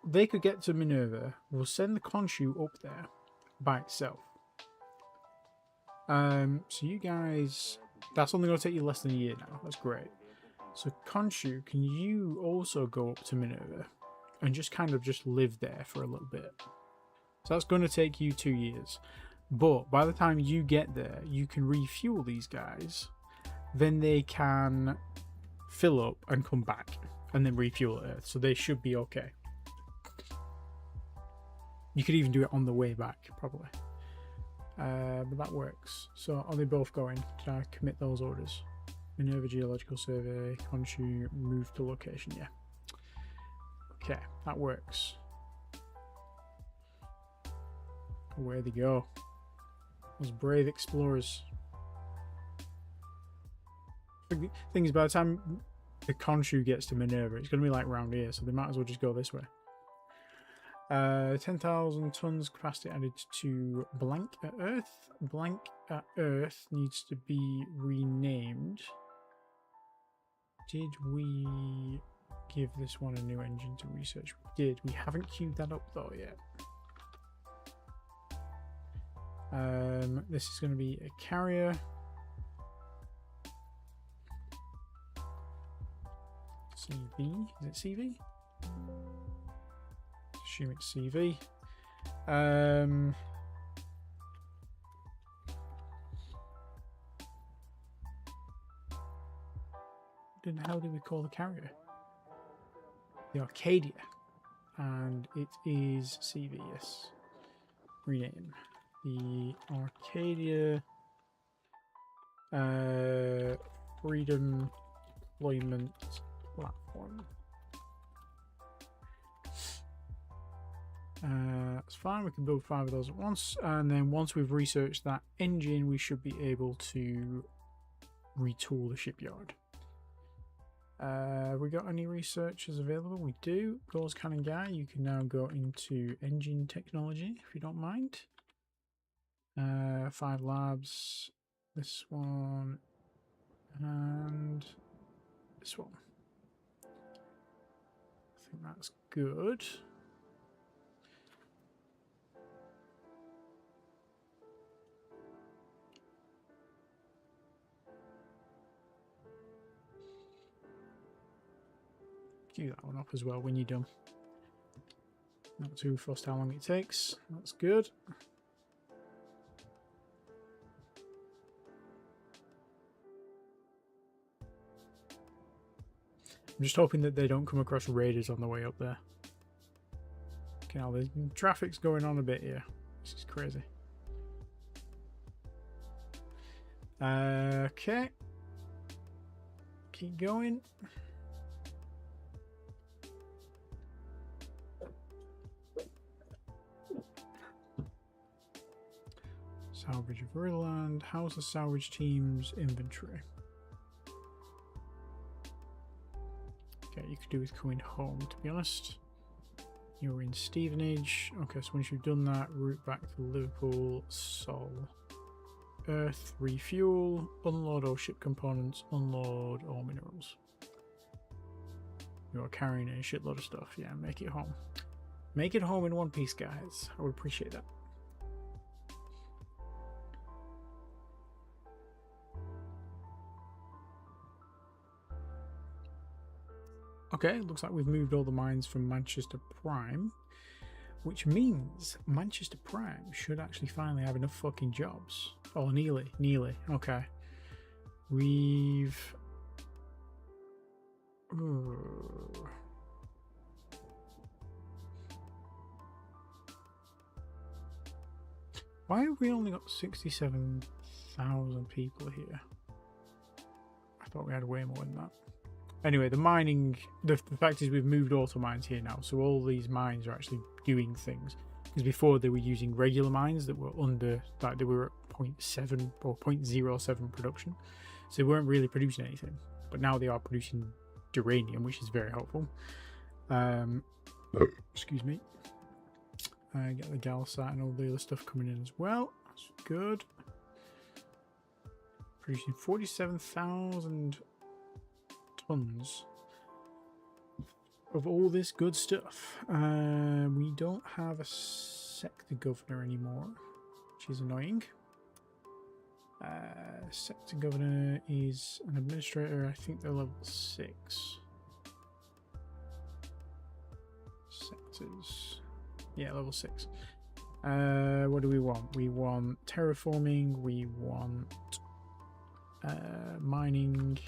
they could get to Minerva. We'll send the Khonshu up there by itself. So you guys... That's only going to take you less than a year now. That's great. So Khonshu, can you also go up to Minerva and just kind of just live there for a little bit? So that's going to take you 2 years. But by the time you get there, you can refuel these guys. Then they can fill up and come back and then refuel Earth. So they should be okay. You could even do it on the way back, probably. But that works. So are they both going? Did I commit those orders? Minerva Geological Survey, Khonshu, move to location, yeah. Okay, that works. Where they go? Those brave explorers. The thing is, by the time the Khonshu gets to Minerva, it's going to be like round here, so they might as well just go this way. 10,000 tons capacity added to Blank at Earth. Blank at Earth needs to be renamed. Did we give this one a new engine to research? We did. We haven't queued that up though yet. This is going to be a carrier. CV. Is it CV? Assume it's CV. Then how do we call the carrier? The Arcadia. And it is CV, yes. Rename. The Arcadia Freedom Deployment Platform. That's fine, we can build 5 of those at once, and then once we've researched that engine, we should be able to retool the shipyard. We got any researchers available? We do. Goals Cannon Guy, you can now go into engine technology if you don't mind. 5 labs, this one, and this one. I think that's good. Queue that one up as well when you're done. Not too fussed how long it takes. That's good. I'm just hoping that they don't come across raiders on the way up there. Okay, now the traffic's going on a bit here. This is crazy. Okay. Keep going. Salvage of Riverland. How's the salvage team's inventory? Okay, you could do with coming home, to be honest. You're in Stevenage. Okay, so once you've done that, route back to Liverpool, Sol. Earth, refuel, unload all ship components, unload all minerals. You're carrying a shitload of stuff. Yeah, make it home. Make it home in one piece, guys. I would appreciate that. Okay, looks like we've moved all the mines from Manchester Prime, which means Manchester Prime should actually finally have enough fucking jobs. Oh, nearly. Okay. We've... Why have we only got 67,000 people here? I thought we had way more than that. Anyway, the mining, the fact is we've moved auto mines here now, so all these mines are actually doing things. Because before they were using regular mines that were under, like they were at 0.7 or 0.07 production, so they weren't really producing anything. But now they are producing Duranium, which is very helpful. Excuse me. Get the Galsat and all the other stuff coming in as well. That's good. Producing 47,000 tons of all this good stuff. We don't have a sector governor anymore, which is annoying. Sector governor is an administrator. I think they're level 6. Sectors. Yeah, level 6. What do we want? We want terraforming. We want mining.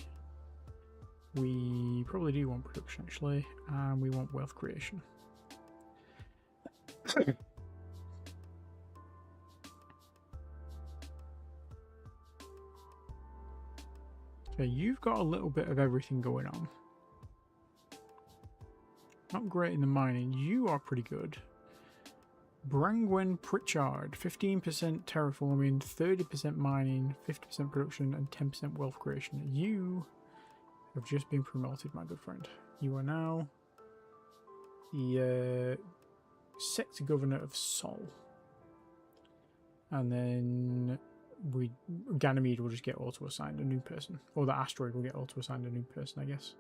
We probably do want production, actually, and we want wealth creation. Okay, you've got a little bit of everything going on. Not great in the mining. You are pretty good. Brangwen Pritchard, 15% terraforming, 30% mining, 50% production, and 10% wealth creation. You have just been promoted, my good friend. You are now the sector governor of Sol. And then Ganymede will just get auto-assigned a new person. Or the asteroid will get auto-assigned a new person, I guess.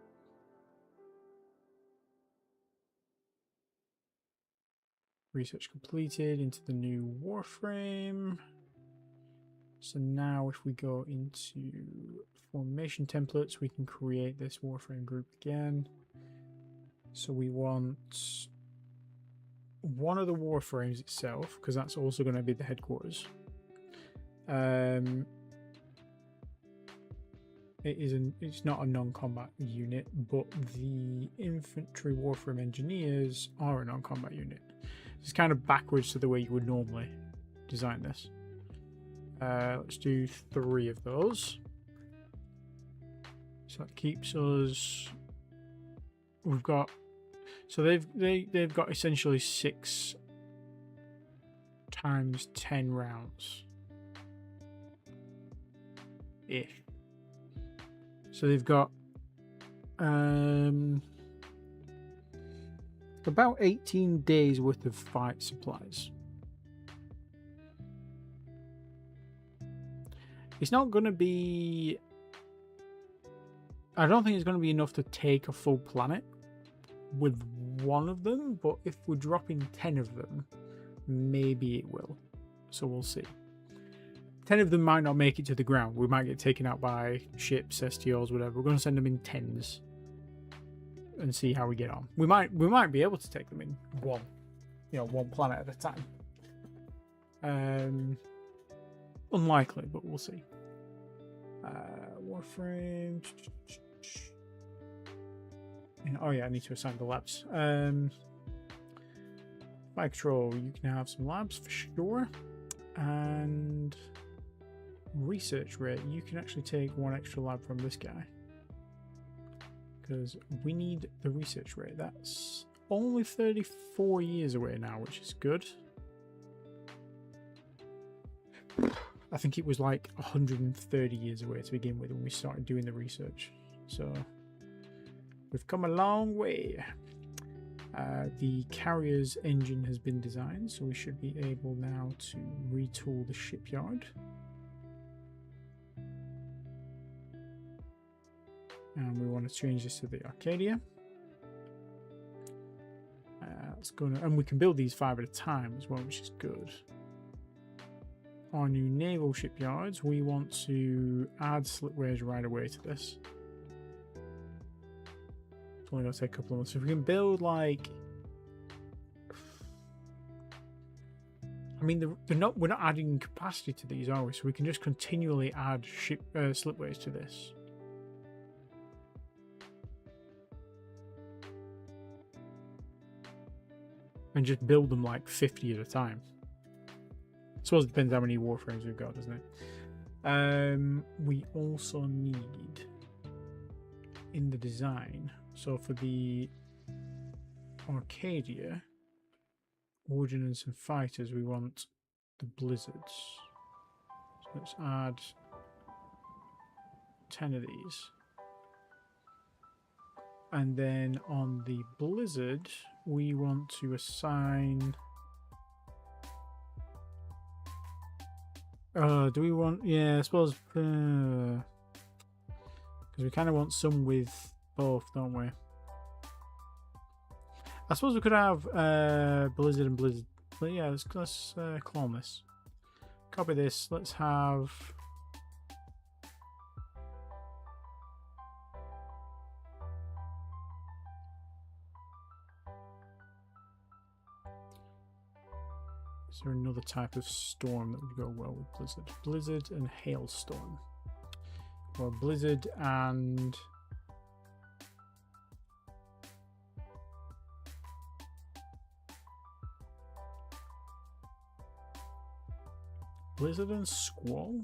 Research completed into the new warframe. So now if we go into formation templates, we can create this warframe group again. So we want one of the warframes itself, because that's also going to be the headquarters. It's not a non-combat unit, but the infantry warframe engineers are a non-combat unit. It's kind of backwards to the way you would normally design this. Let's do 3 of those. So that keeps us. We've got. So they've got essentially 6 times 10 rounds. If. So they've got about 18 days worth of fight supplies. It's not going to be... I don't think it's going to be enough to take a full planet with one of them, but if we're dropping 10 of them, maybe it will. So we'll see. 10 of them might not make it to the ground. We might get taken out by ships, STOs, whatever. We're going to send them in 10s and see how we get on. We might be able to take them in one planet at a time. Unlikely, but we'll see. Warframe. Oh yeah, I need to assign the labs. Flight control, you can have some labs for sure. And research rate, you can actually take one extra lab from this guy. Because we need the research rate. That's only 34 years away now, which is good. I think it was like 130 years away to begin with when we started doing the research. So we've come a long way. The carrier's engine has been designed, so we should be able now to retool the shipyard. And we want to change this to the Arcadia. That's gonna, and we can build these 5 at a time as well, which is good. Our new naval shipyards, we want to add slipways right away to this. It's only going to take a couple of months. If we can build like, I mean, we're not adding capacity to these, are we? So we can just continually add slipways to this. And just build them like 50 at a time. I suppose it depends how many warframes we've got, doesn't it? We also need in the design, so for the Arcadia, ordnance and fighters, we want the blizzards. So let's add 10 of these. And then on the blizzard, we want to assign... do we want... Yeah, I suppose... Because we kind of want some with both, don't we? I suppose we could have blizzard and blizzard. But yeah, let's clone this. Copy this. Let's have... Is there another type of storm that would go well with blizzard? Blizzard and hailstorm. Or blizzard and... Blizzard and squall?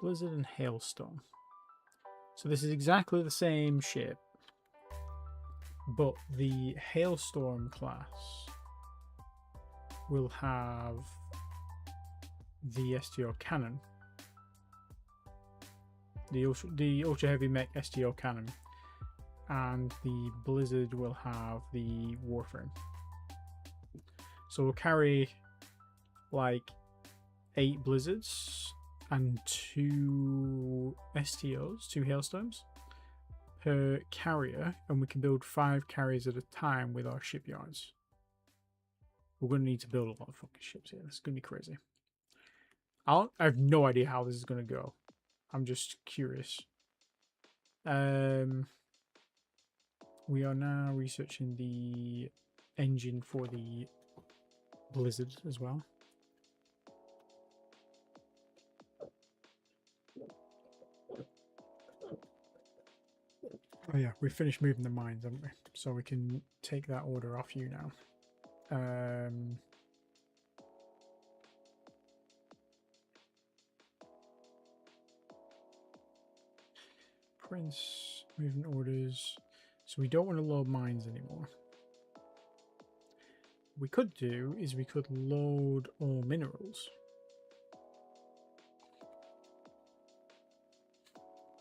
Blizzard and hailstorm. So this is exactly the same ship, but the hailstorm class will have the STO cannon, the ultra heavy mech STO cannon, and the blizzard will have the warframe. So we'll carry like 8 blizzards and 2 STOs, 2 hailstones per carrier, and we can build 5 carriers at a time with our shipyards. We're going to need to build a lot of fucking ships here. This is going to be crazy. I have no idea how this is going to go. I'm just curious. We are now researching the engine for the blizzard as well. Oh yeah, we finished moving the mines, haven't we? So we can take that order off you now. Prince, moving orders. So we don't want to load mines anymore. What we could do is we could load all minerals.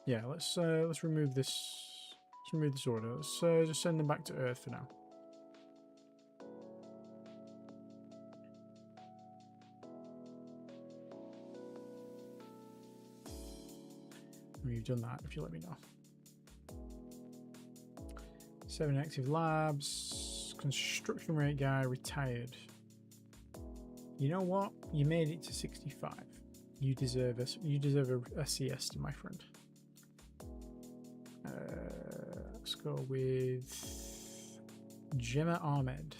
Yeah, let's remove this. Let's remove this order. Let's just send them back to Earth for now. You've done that, if you let me know. 7 active labs. Construction rate guy retired. You know what? You made it to 65. You deserve a siesta, my friend. Let's go with Gemma Ahmed.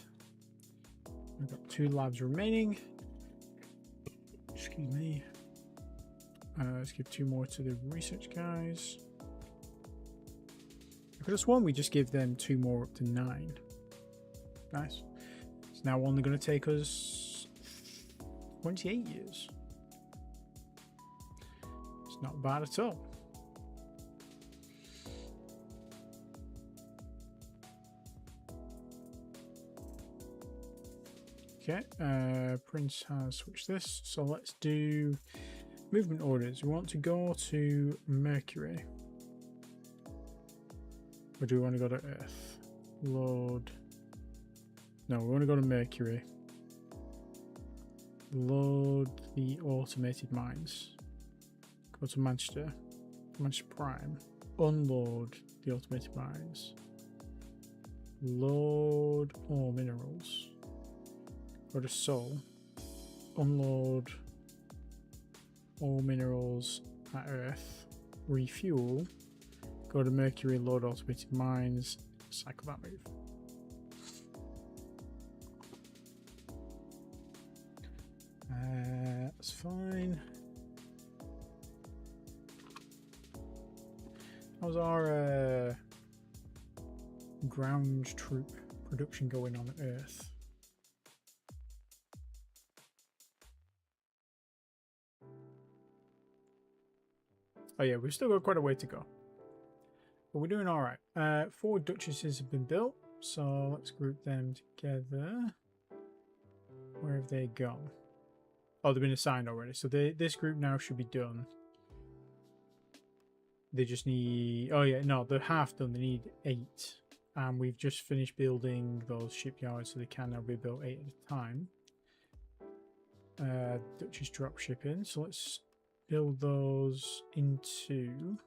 We've got 2 labs remaining. Excuse me. Let's give 2 more to the research guys. I could have sworn we just give them 2 more up to 9. Nice. It's now only going to take us 28 years. It's not bad at all. Okay, Prince has switched this, so let's do movement orders. We want to go to Mercury. Or do we want to go to Earth? Load. No, we want to go to Mercury. Load the automated mines. Go to Manchester. Manchester Prime. Unload the automated mines. Load all minerals. Go to Sol. Unload all minerals at Earth. Refuel. Go to Mercury, load automated mines. Cycle that move. That's fine. How's our ground troop production going on Earth? Oh yeah, we've still got quite a way to go. But we're doing alright. 4 duchesses have been built, so let's group them together. Where have they gone? Oh, they've been assigned already, so this group now should be done. They just need... Oh yeah, no, they're half done. They need 8. And we've just finished building those shipyards, so they can now be built 8 at a time. Duchess drop shipping, so let's build those into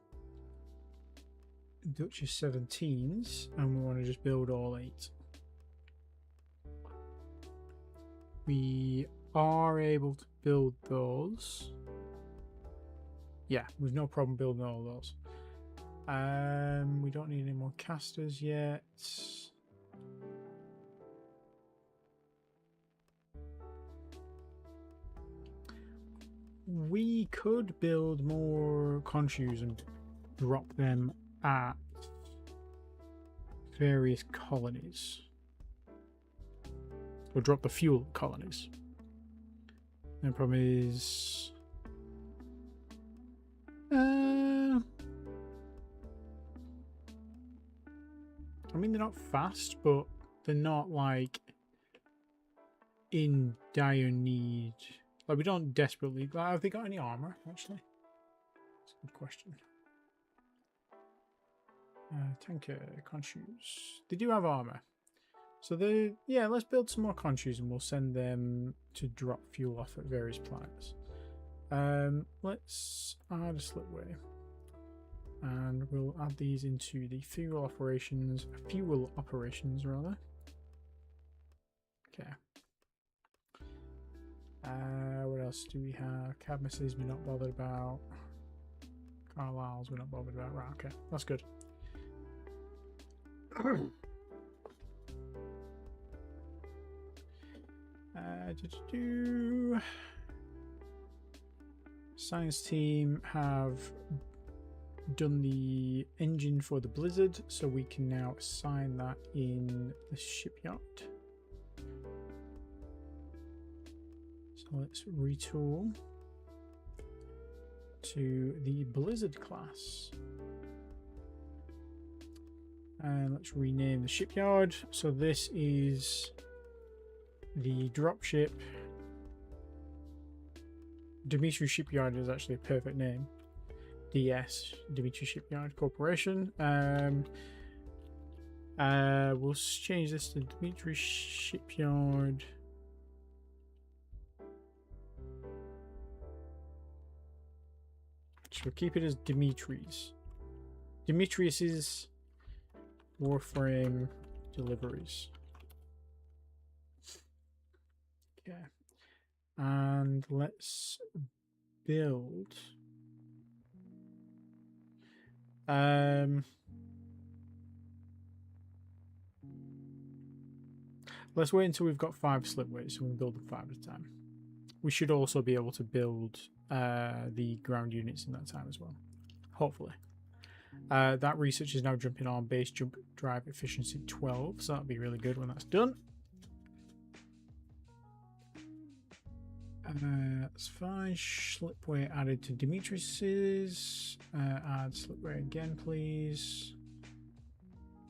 Duchess 17s, and we want to just build all 8. We are able to build those. Yeah, we've no problem building all those. We don't need any more casters yet. We could build more conchoes and drop them at various colonies. Or drop the fuel colonies. The problem is... I mean, they're not fast, but they're not, like, in dire need. Like, we don't desperately... Like, have they got any armor, actually? That's a good question. Tanker, conchoes. They do have armor. So they... Yeah, let's build some more conchoes and we'll send them to drop fuel off at various planets. Let's add a slipway. And we'll add these into the fuel operations rather. Okay. What else do we have? Cadmuses we're not bothered about. Carlisle's we're not bothered about. Right, okay. That's good. Science team have done the engine for the Blizzard, so we can now assign that in the shipyard. So let's retool to the Blizzard class. And let's rename the shipyard. So this is the dropship. Dimitri Shipyard is actually a perfect name. DS, Dimitri Shipyard Corporation. We'll change this to Dimitri Shipyard. So we'll keep it as Dimitri's. Demetrius's Warframe deliveries. Okay. And let's build. Let's wait until we've got 5 slipways, so we can build them 5 at a time. We should also be able to build the ground units in that time as well, hopefully. That research is now jumping on base jump drive efficiency 12, so that'll be really good when that's done. That's fine. Slipway added to Demetrius's. Add slipway again, please.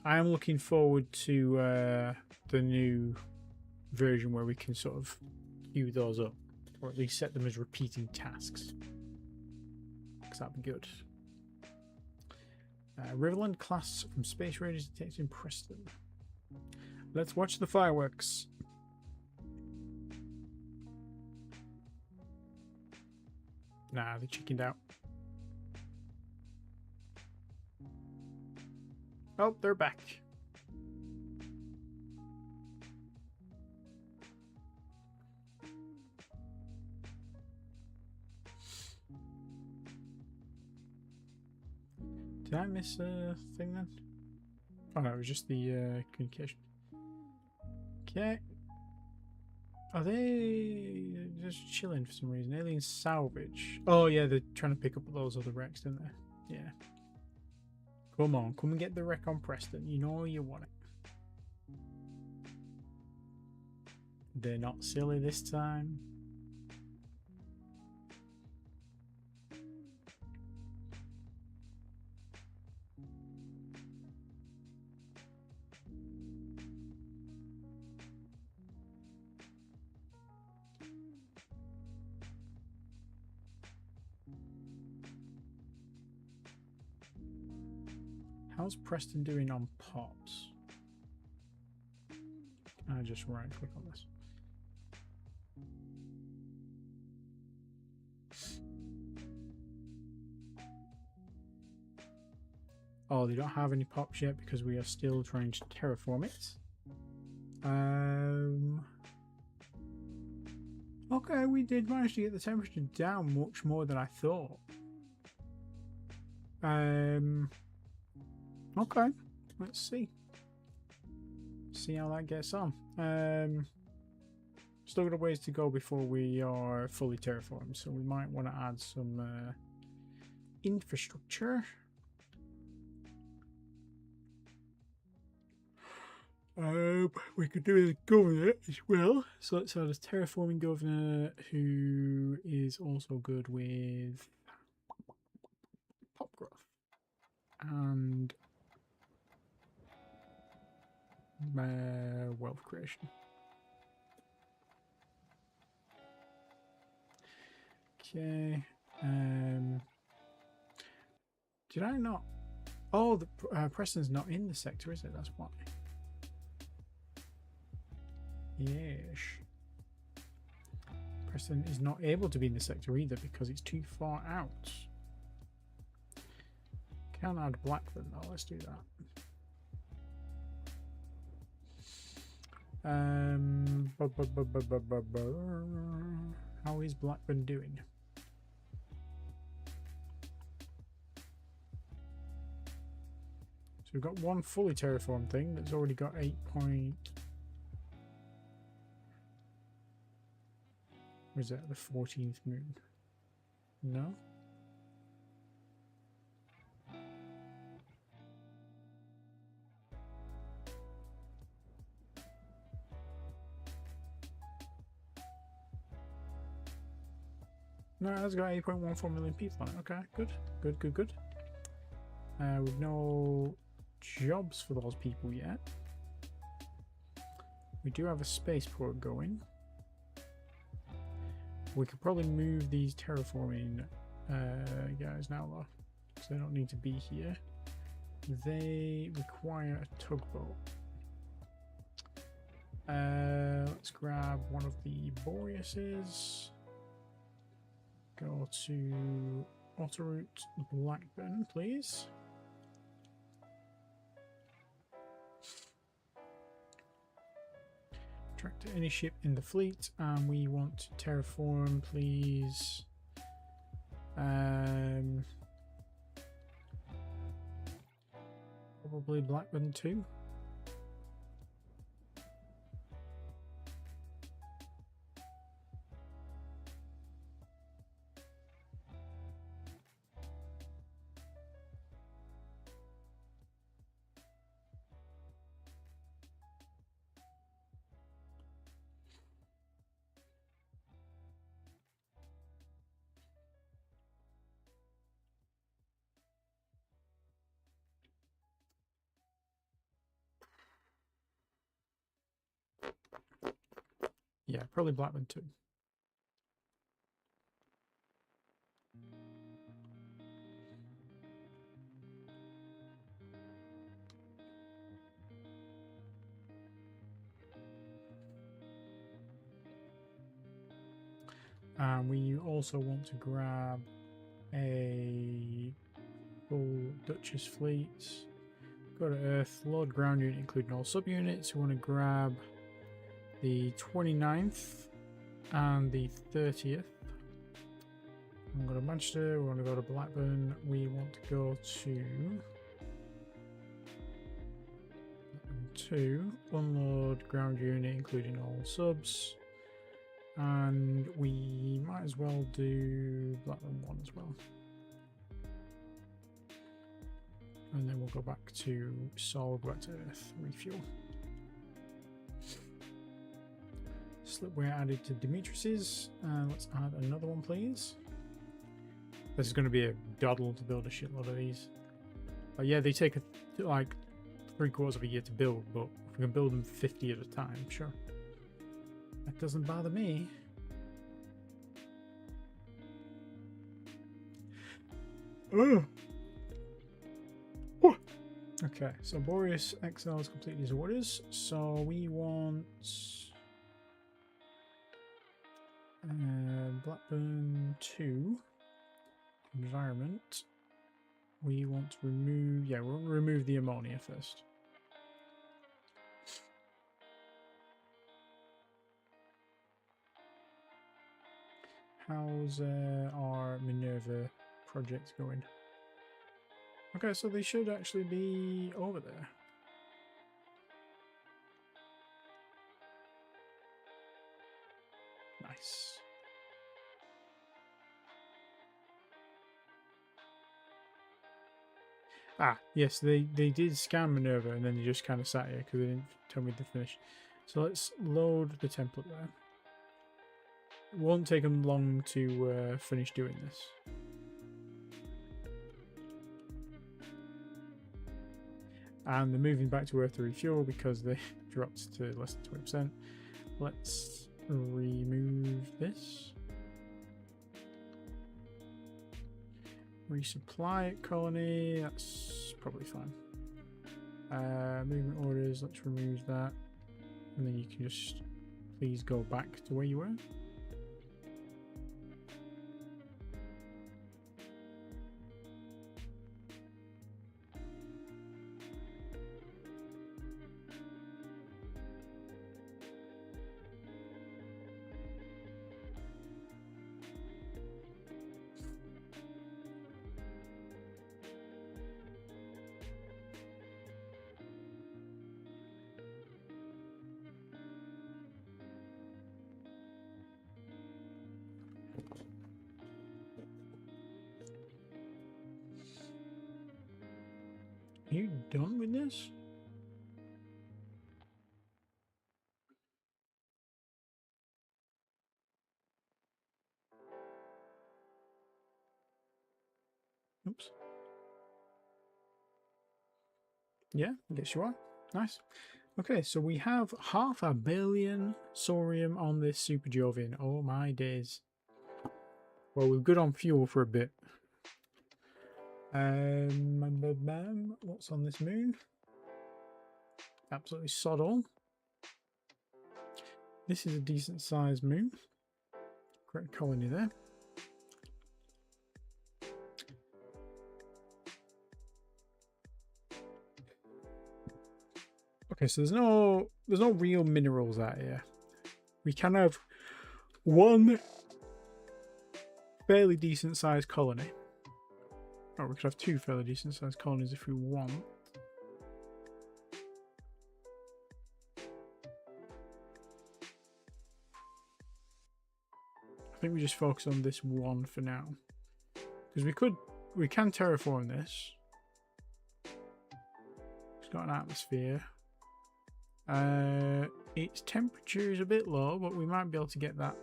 I am looking forward to the new version where we can sort of queue those up, or at least set them as repeating tasks, because that'd be good. Riverland class from Space Raiders detecting Preston. Let's watch the fireworks. Nah, they chickened out. Oh, they're back. Did I miss a thing then? Oh no, it was just the communication. Okay. Are they just chilling for some reason? Alien salvage. Oh yeah, they're trying to pick up those other wrecks, didn't they? Yeah. Come on, come and get the wreck on Preston. You know you want it. They're not silly this time. How's Preston doing on pops? Can I just right click on this? Oh, they don't have any pops yet because we are still trying to terraform it. Okay, we did manage to get the temperature down much more than I thought. Okay, let's see. See how that gets on. Still got a ways to go before we are fully terraformed, so we might want to add some infrastructure. We could do the governor as well. So let's add a terraforming governor who is also good with pop growth and wealth creation. Okay. Did I not? Oh, the Preston's not in the sector, is it? That's why. Yes. Preston is not able to be in the sector either because it's too far out. Can't add Blackburn though. Let's do that. How is Blackburn doing? So we've got one fully terraformed thing that's already got 8 point. Or is that the 14th moon? No? No, it's got 8.14 million people on it. Okay, good. Good, good, good. With no jobs for those people yet. We do have a spaceport going. We could probably move these terraforming guys now though, because they don't need to be here. They require a tugboat. Let's grab one of the Boreases. Go to Autoroute Blackburn, please. Track to any ship in the fleet, and we want to terraform, please. Probably Blackburn 2. Yeah, probably Blackburn 2. And we also want to grab a full Duchess fleet. Go to Earth, load ground unit, including all subunits. We want to grab the 29th and the 30th. I'm going to Manchester. We want to go to Blackburn. We want to go to unload ground unit, including all subs. And we might as well do Blackburn 1 as well. And then we'll go back to Sol, go back to Earth, refuel. Slipway added to Demetrius's. Let's add another one, please. This is going to be a doddle to build a shitload of these. But yeah, they take like 3/4 of a year to build, but if we can build them 50 at a time, sure. That doesn't bother me. Oh. Okay, so Boreas XL has completed his orders. So we want Blackburn 2 environment. We want to remove, yeah, we'll remove the ammonia first. How's our Minerva project going? Okay, so they should actually be over there. Nice. Ah, yes, they did scan Minerva and then they just kind of sat here because they didn't tell me to finish. So let's load the template there. It won't take them long to finish doing this. And they're moving back to Earth to refuel because they dropped to less than 20%. Let's remove this. Resupply at colony, that's probably fine. Movement orders, let's remove that. And then you can just please go back to where you were. Are you done with this? Oops. Yeah, I guess you are. Nice. Okay, so we have 500 million Saurium on this Super Jovian. Oh my days. Well, we're good on fuel for a bit. What's on this moon? Absolutely sod all. This is a decent sized moon. Great colony there. Okay, so there's no real minerals out here. We can have one fairly decent sized colony. Or we could have 2 fairly decent sized colonies if we want. I think we just focus on this one for now. Because we can terraform this. It's got an atmosphere. Its temperature is a bit low, but we might be able to get that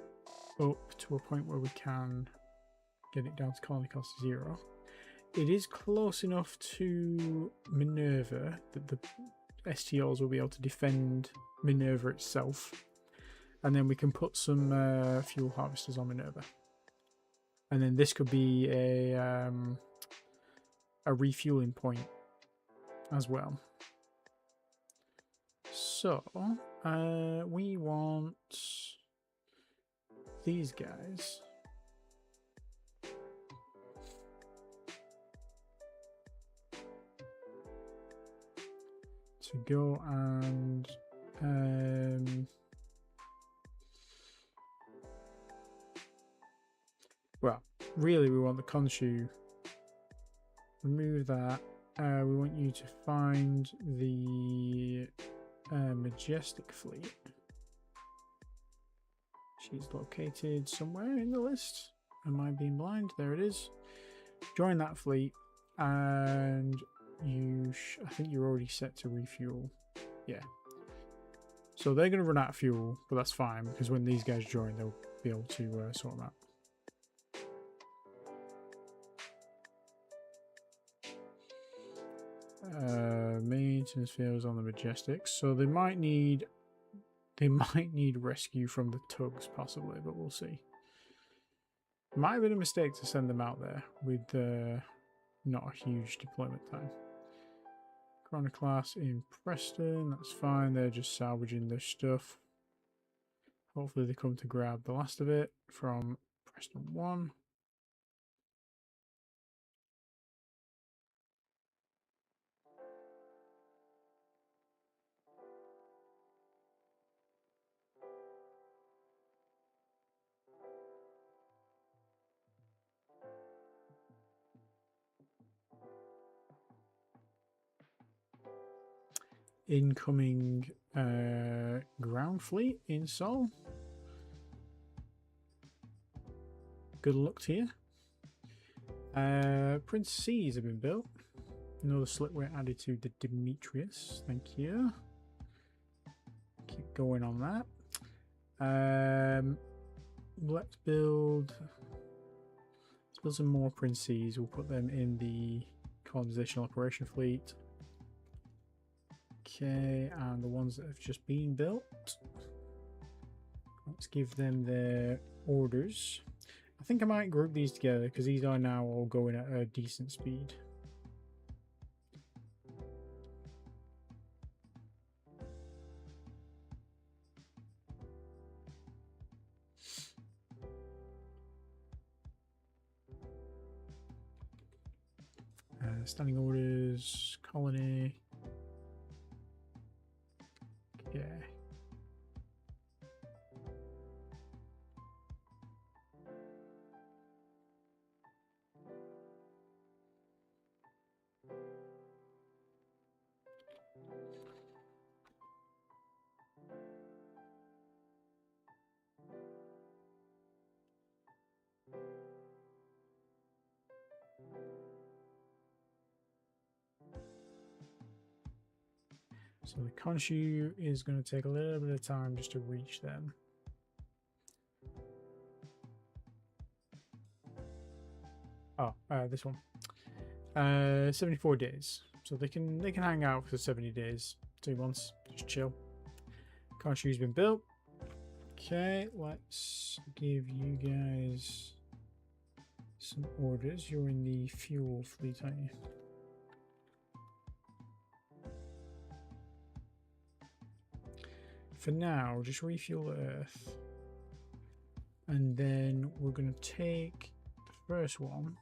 up to a point where we can get it down to colony cost 0. It is close enough to Minerva that the STOs will be able to defend Minerva itself. And then we can put some fuel harvesters on Minerva. And then this could be a refueling point as well. So, we want these guys. To go and well, really we want the Khonshu. Remove that. We want you to find the Majestic fleet. She's located somewhere in the list. Am I being blind? There it is. Join that fleet, and I think you're already set to refuel. Yeah. So they're going to run out of fuel, but that's fine because when these guys join, they'll be able to sort them out. Maintenance fails on the Majestic, so they might need rescue from the tugs possibly, but we'll see. Might have been a mistake to send them out there with not a huge deployment time. Chronoclass in Preston, that's fine. They're just salvaging their stuff. Hopefully they come to grab the last of it from Preston 1. Incoming ground fleet in Seoul. Good luck to you. Prince C's have been built. Another slipway added to the Demetrius. Thank you. Keep going on that. Let's build some more Prince C's. We'll put them in the colonization operation fleet. Okay, and the ones that have just been built, let's give them their orders. I think I might group these together because these are now all going at a decent speed. Standing orders, colony. Okay. So the Khonshu is going to take a little bit of time just to reach them. Oh, this one. 74 days. So they can hang out for 70 days, 2 months, just chill. Khonshu's been built. Okay, let's give you guys some orders. You're in the fuel fleet, aren't you? For now, just refuel Earth. And then we're going to take the first one.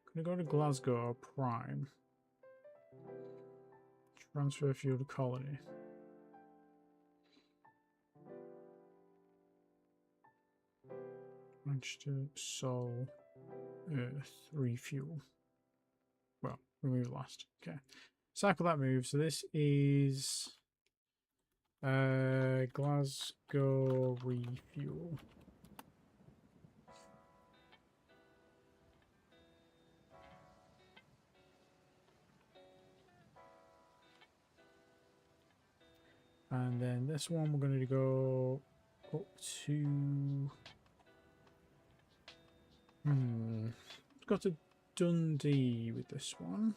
I'm going to go to Glasgow Prime. Transfer fuel to colony. Manchester, Sol, Earth, refuel. Well, we move last. Okay. Cycle that move. So this is Glasgow refuel. And then this one we're going to go up to let's go to Dundee with this one.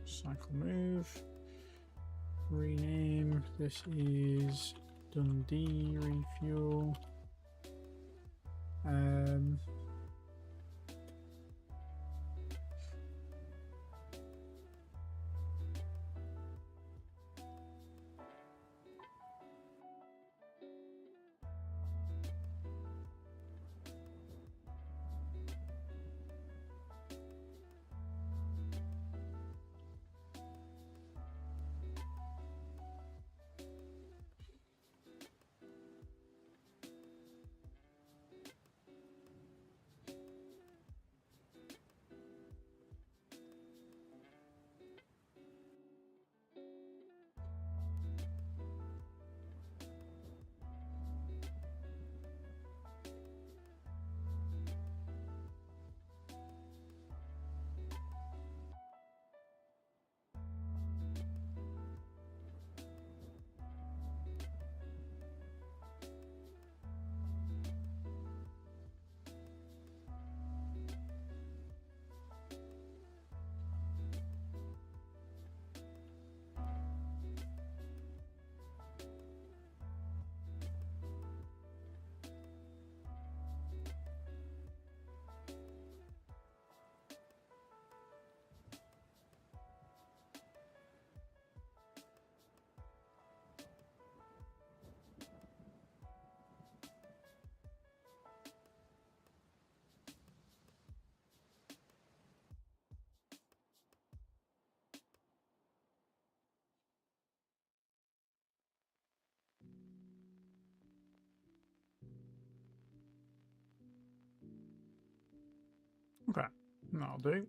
Cycle move. Rename. This is Dundee refuel. Okay, that'll do.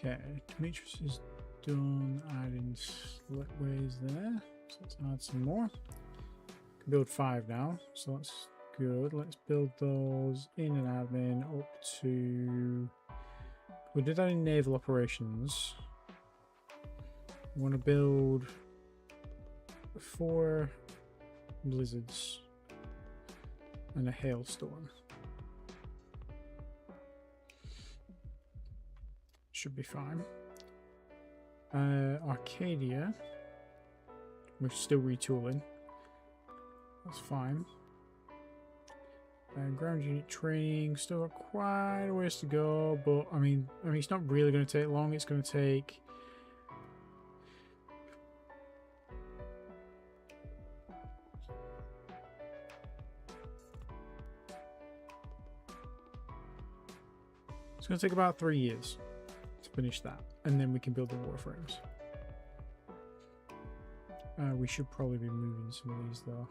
Okay, Demetrius is done adding slipways there. So let's add some more. Can build 5 now, so that's good. Let's build those in an admin up to... We did that in naval operations. We want to build 4 blizzards and a hailstorm. Should be fine. Arcadia, we're still retooling. That's fine. Ground unit training, still got quite a ways to go, but I mean, it's not really going to take long. It's going to take about 3 years to finish that, and then we can build the warframes. We should probably be moving some of these though.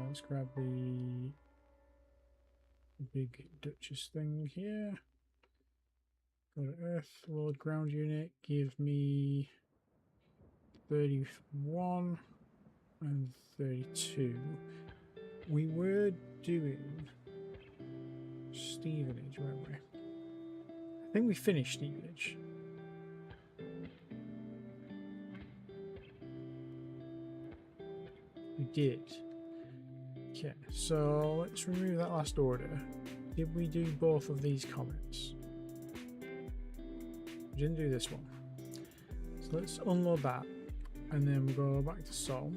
Let's grab the big Duchess thing here. Go to Earth, Lord ground unit, give me 31 and 32. We were doing Stevenage, weren't we? I think we finished Stevenage. did. Okay, so let's remove that last order. Did we do both of these comments? We didn't do this one. So let's unload that and then we'll go back to Sol.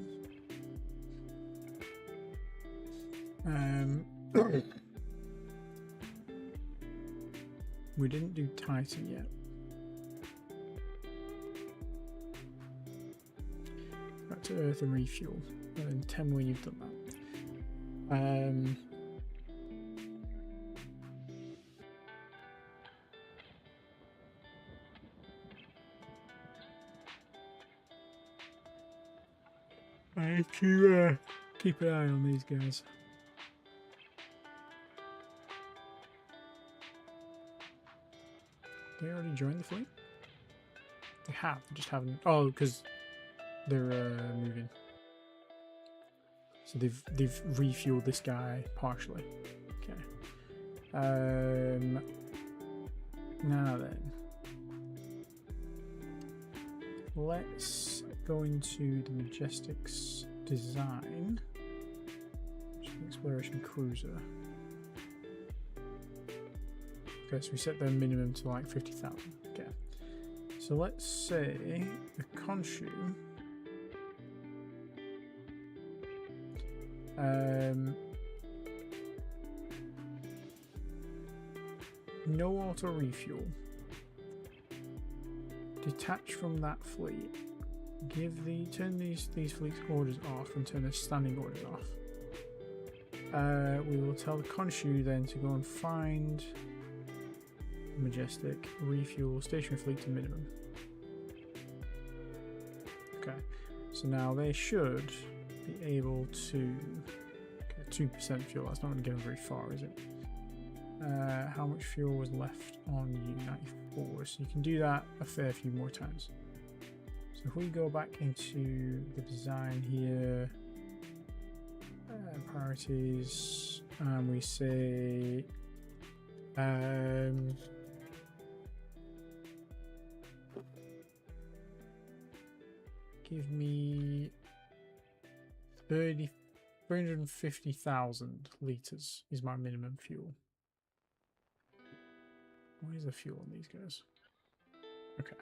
We didn't do Titan yet. Back to Earth and refuel. And then 10 when you've done that. I have to keep an eye on these guys. They already joined the fleet? They have, they just haven't. Oh, because they're moving. So they've refueled this guy partially. Okay. Now then, let's go into the Majestic's design. Exploration cruiser. Okay, so we set their minimum to like 50,000. Okay. So let's say the Khonshu. No auto refuel. Detach from that fleet. Turn these fleet's orders off and turn their standing orders off. We will tell the Khonshu then to go and find Majestic, refuel stationary fleet to minimum. Okay, so now they should be able to get 2% fuel. That's not going to get them very far, is it? How much fuel was left on you? 94. So you can do that a fair few more times. So if we go back into the design here, priorities, and we say give me 350,000 litres is my minimum fuel. What is the fuel on these guys? Okay.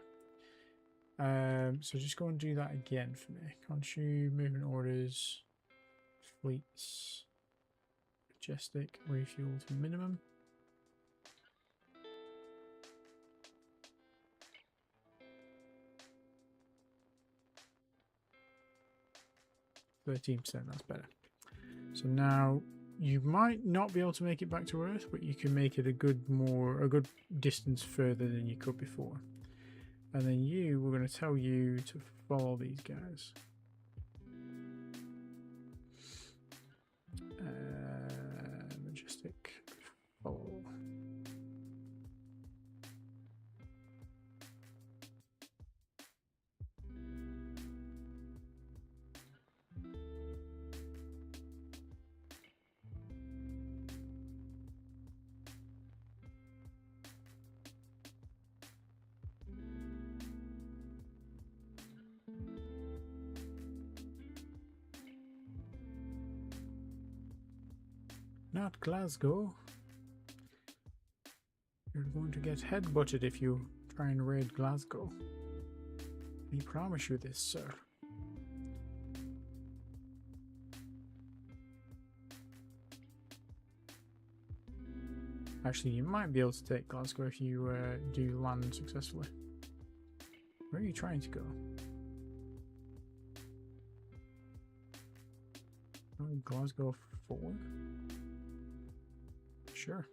So just go and do that again for me. Khonshu, movement orders, fleets, Majestic, refuel to minimum. %, that's better. So now you might not be able to make it back to Earth, but you can make it a good distance further than you could before. And then we're going to tell you to follow these guys. Majestic, follow. Not Glasgow. You're going to get headbutted if you try and raid Glasgow. We promise you this, sir. Actually, you might be able to take Glasgow if you do land successfully. Where are you trying to go? Oh, Glasgow 4? Sure.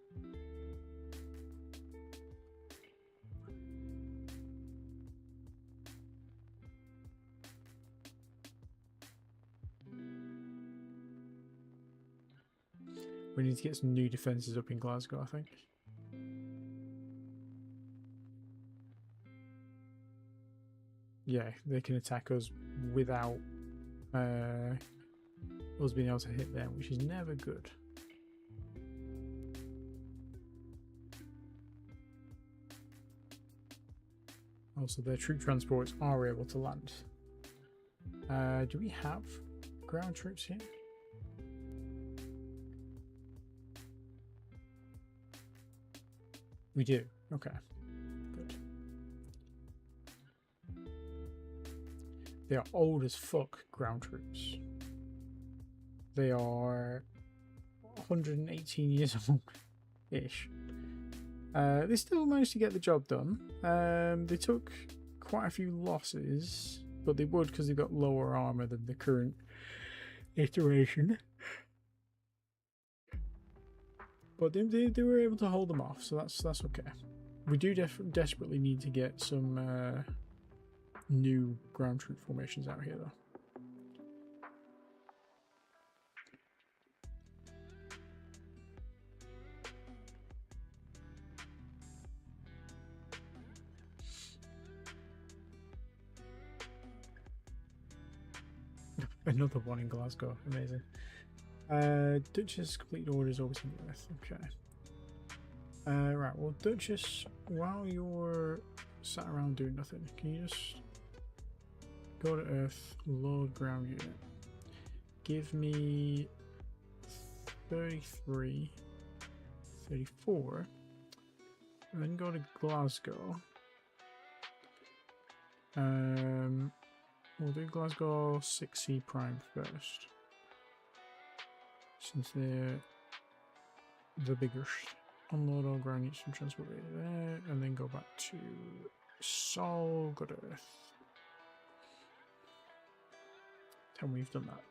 We need to get some new defences up in Glasgow, I think. Yeah, they can attack us without us being able to hit them, which is never good. Also, their troop transports are able to land. Do we have ground troops here? We do. Okay. Good. They are old as fuck, ground troops. They are 118 years old-ish. They still managed to get the job done. They took quite a few losses, but they would because they got lower armor than the current iteration. But they were able to hold them off, so that's okay. We do desperately need to get some new ground troop formations out here, though. Another one in Glasgow, amazing. Duchess complete orders over to the Earth. Okay. Right, well, Duchess, while you're sat around doing nothing, can you just go to Earth, load ground unit, give me 33, 34, and then go to Glasgow. We'll do Glasgow 6C prime first, since they're the biggest. Unload all ground units from transport there, and then go back to Sol, go to Earth. Tell me we've done that.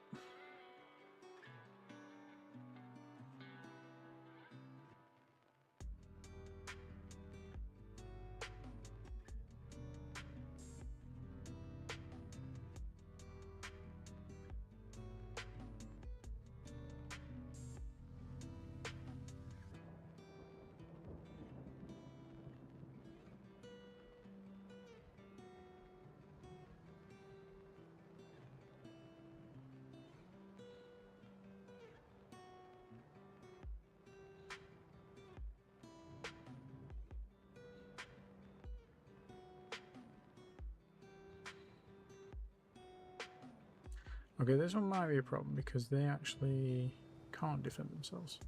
Okay, this one might be a problem because they actually can't defend themselves.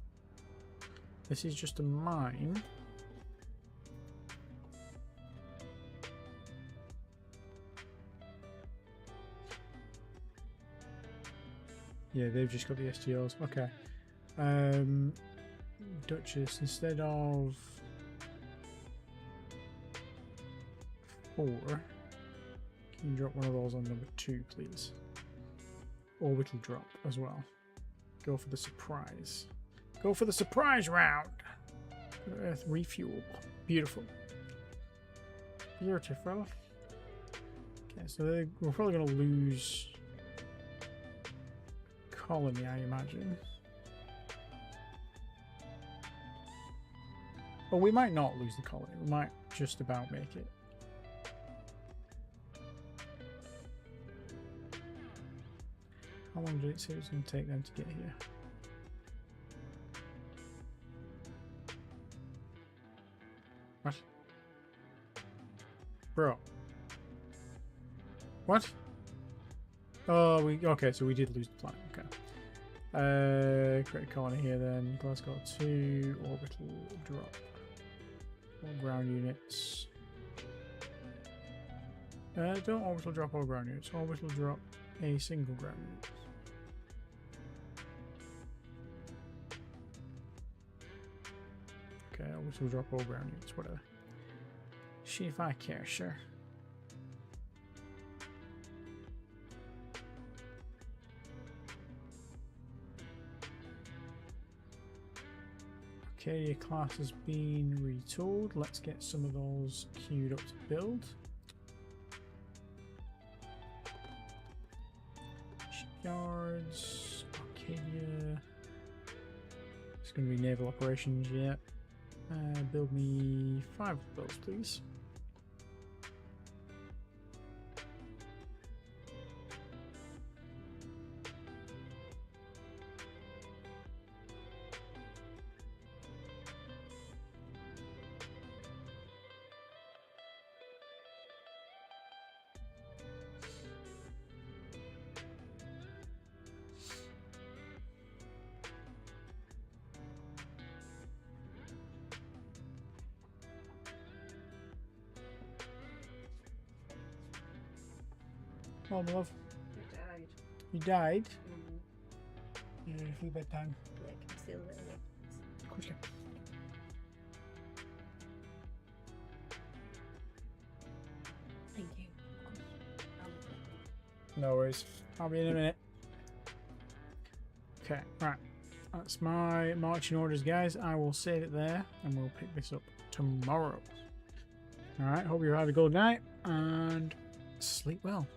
This is just a mine. Yeah, they've just got the STLs. Okay. Duchess, instead of 4, can you drop one of those on number 2, please? Orbital drop as well. Go for the surprise. Go for the surprise round! Earth refuel. Beautiful. Beautiful. Okay, so we're probably going to lose colony, I imagine. Well, we might not lose the colony. We might just about make it. How long did it say it was going to take them to get here? What? Bro. What? Oh, okay, so we did lose the planet. Okay. Create a colony here then. Glasgow 2, orbital drop. All ground units. Don't orbital drop all ground units. Orbital drop a single ground unit. Okay, orbital drop all ground units, whatever. See if I care, sure. Okay, your class has been retooled. Let's get some of those queued up to build. Shipyards, Arcadia. It's going to be naval operations yet. Build me 5 of those, please. Oh, my love. I died. You died? Mm. Yeah, for bedtime. Yeah, I can feel it. Quickly. Thank you. No worries. I'll be in a minute. Okay, right. That's my marching orders, guys. I will save it there, and we'll pick this up tomorrow. Alright, hope you had a good night, and sleep well.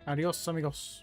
Adios, amigos.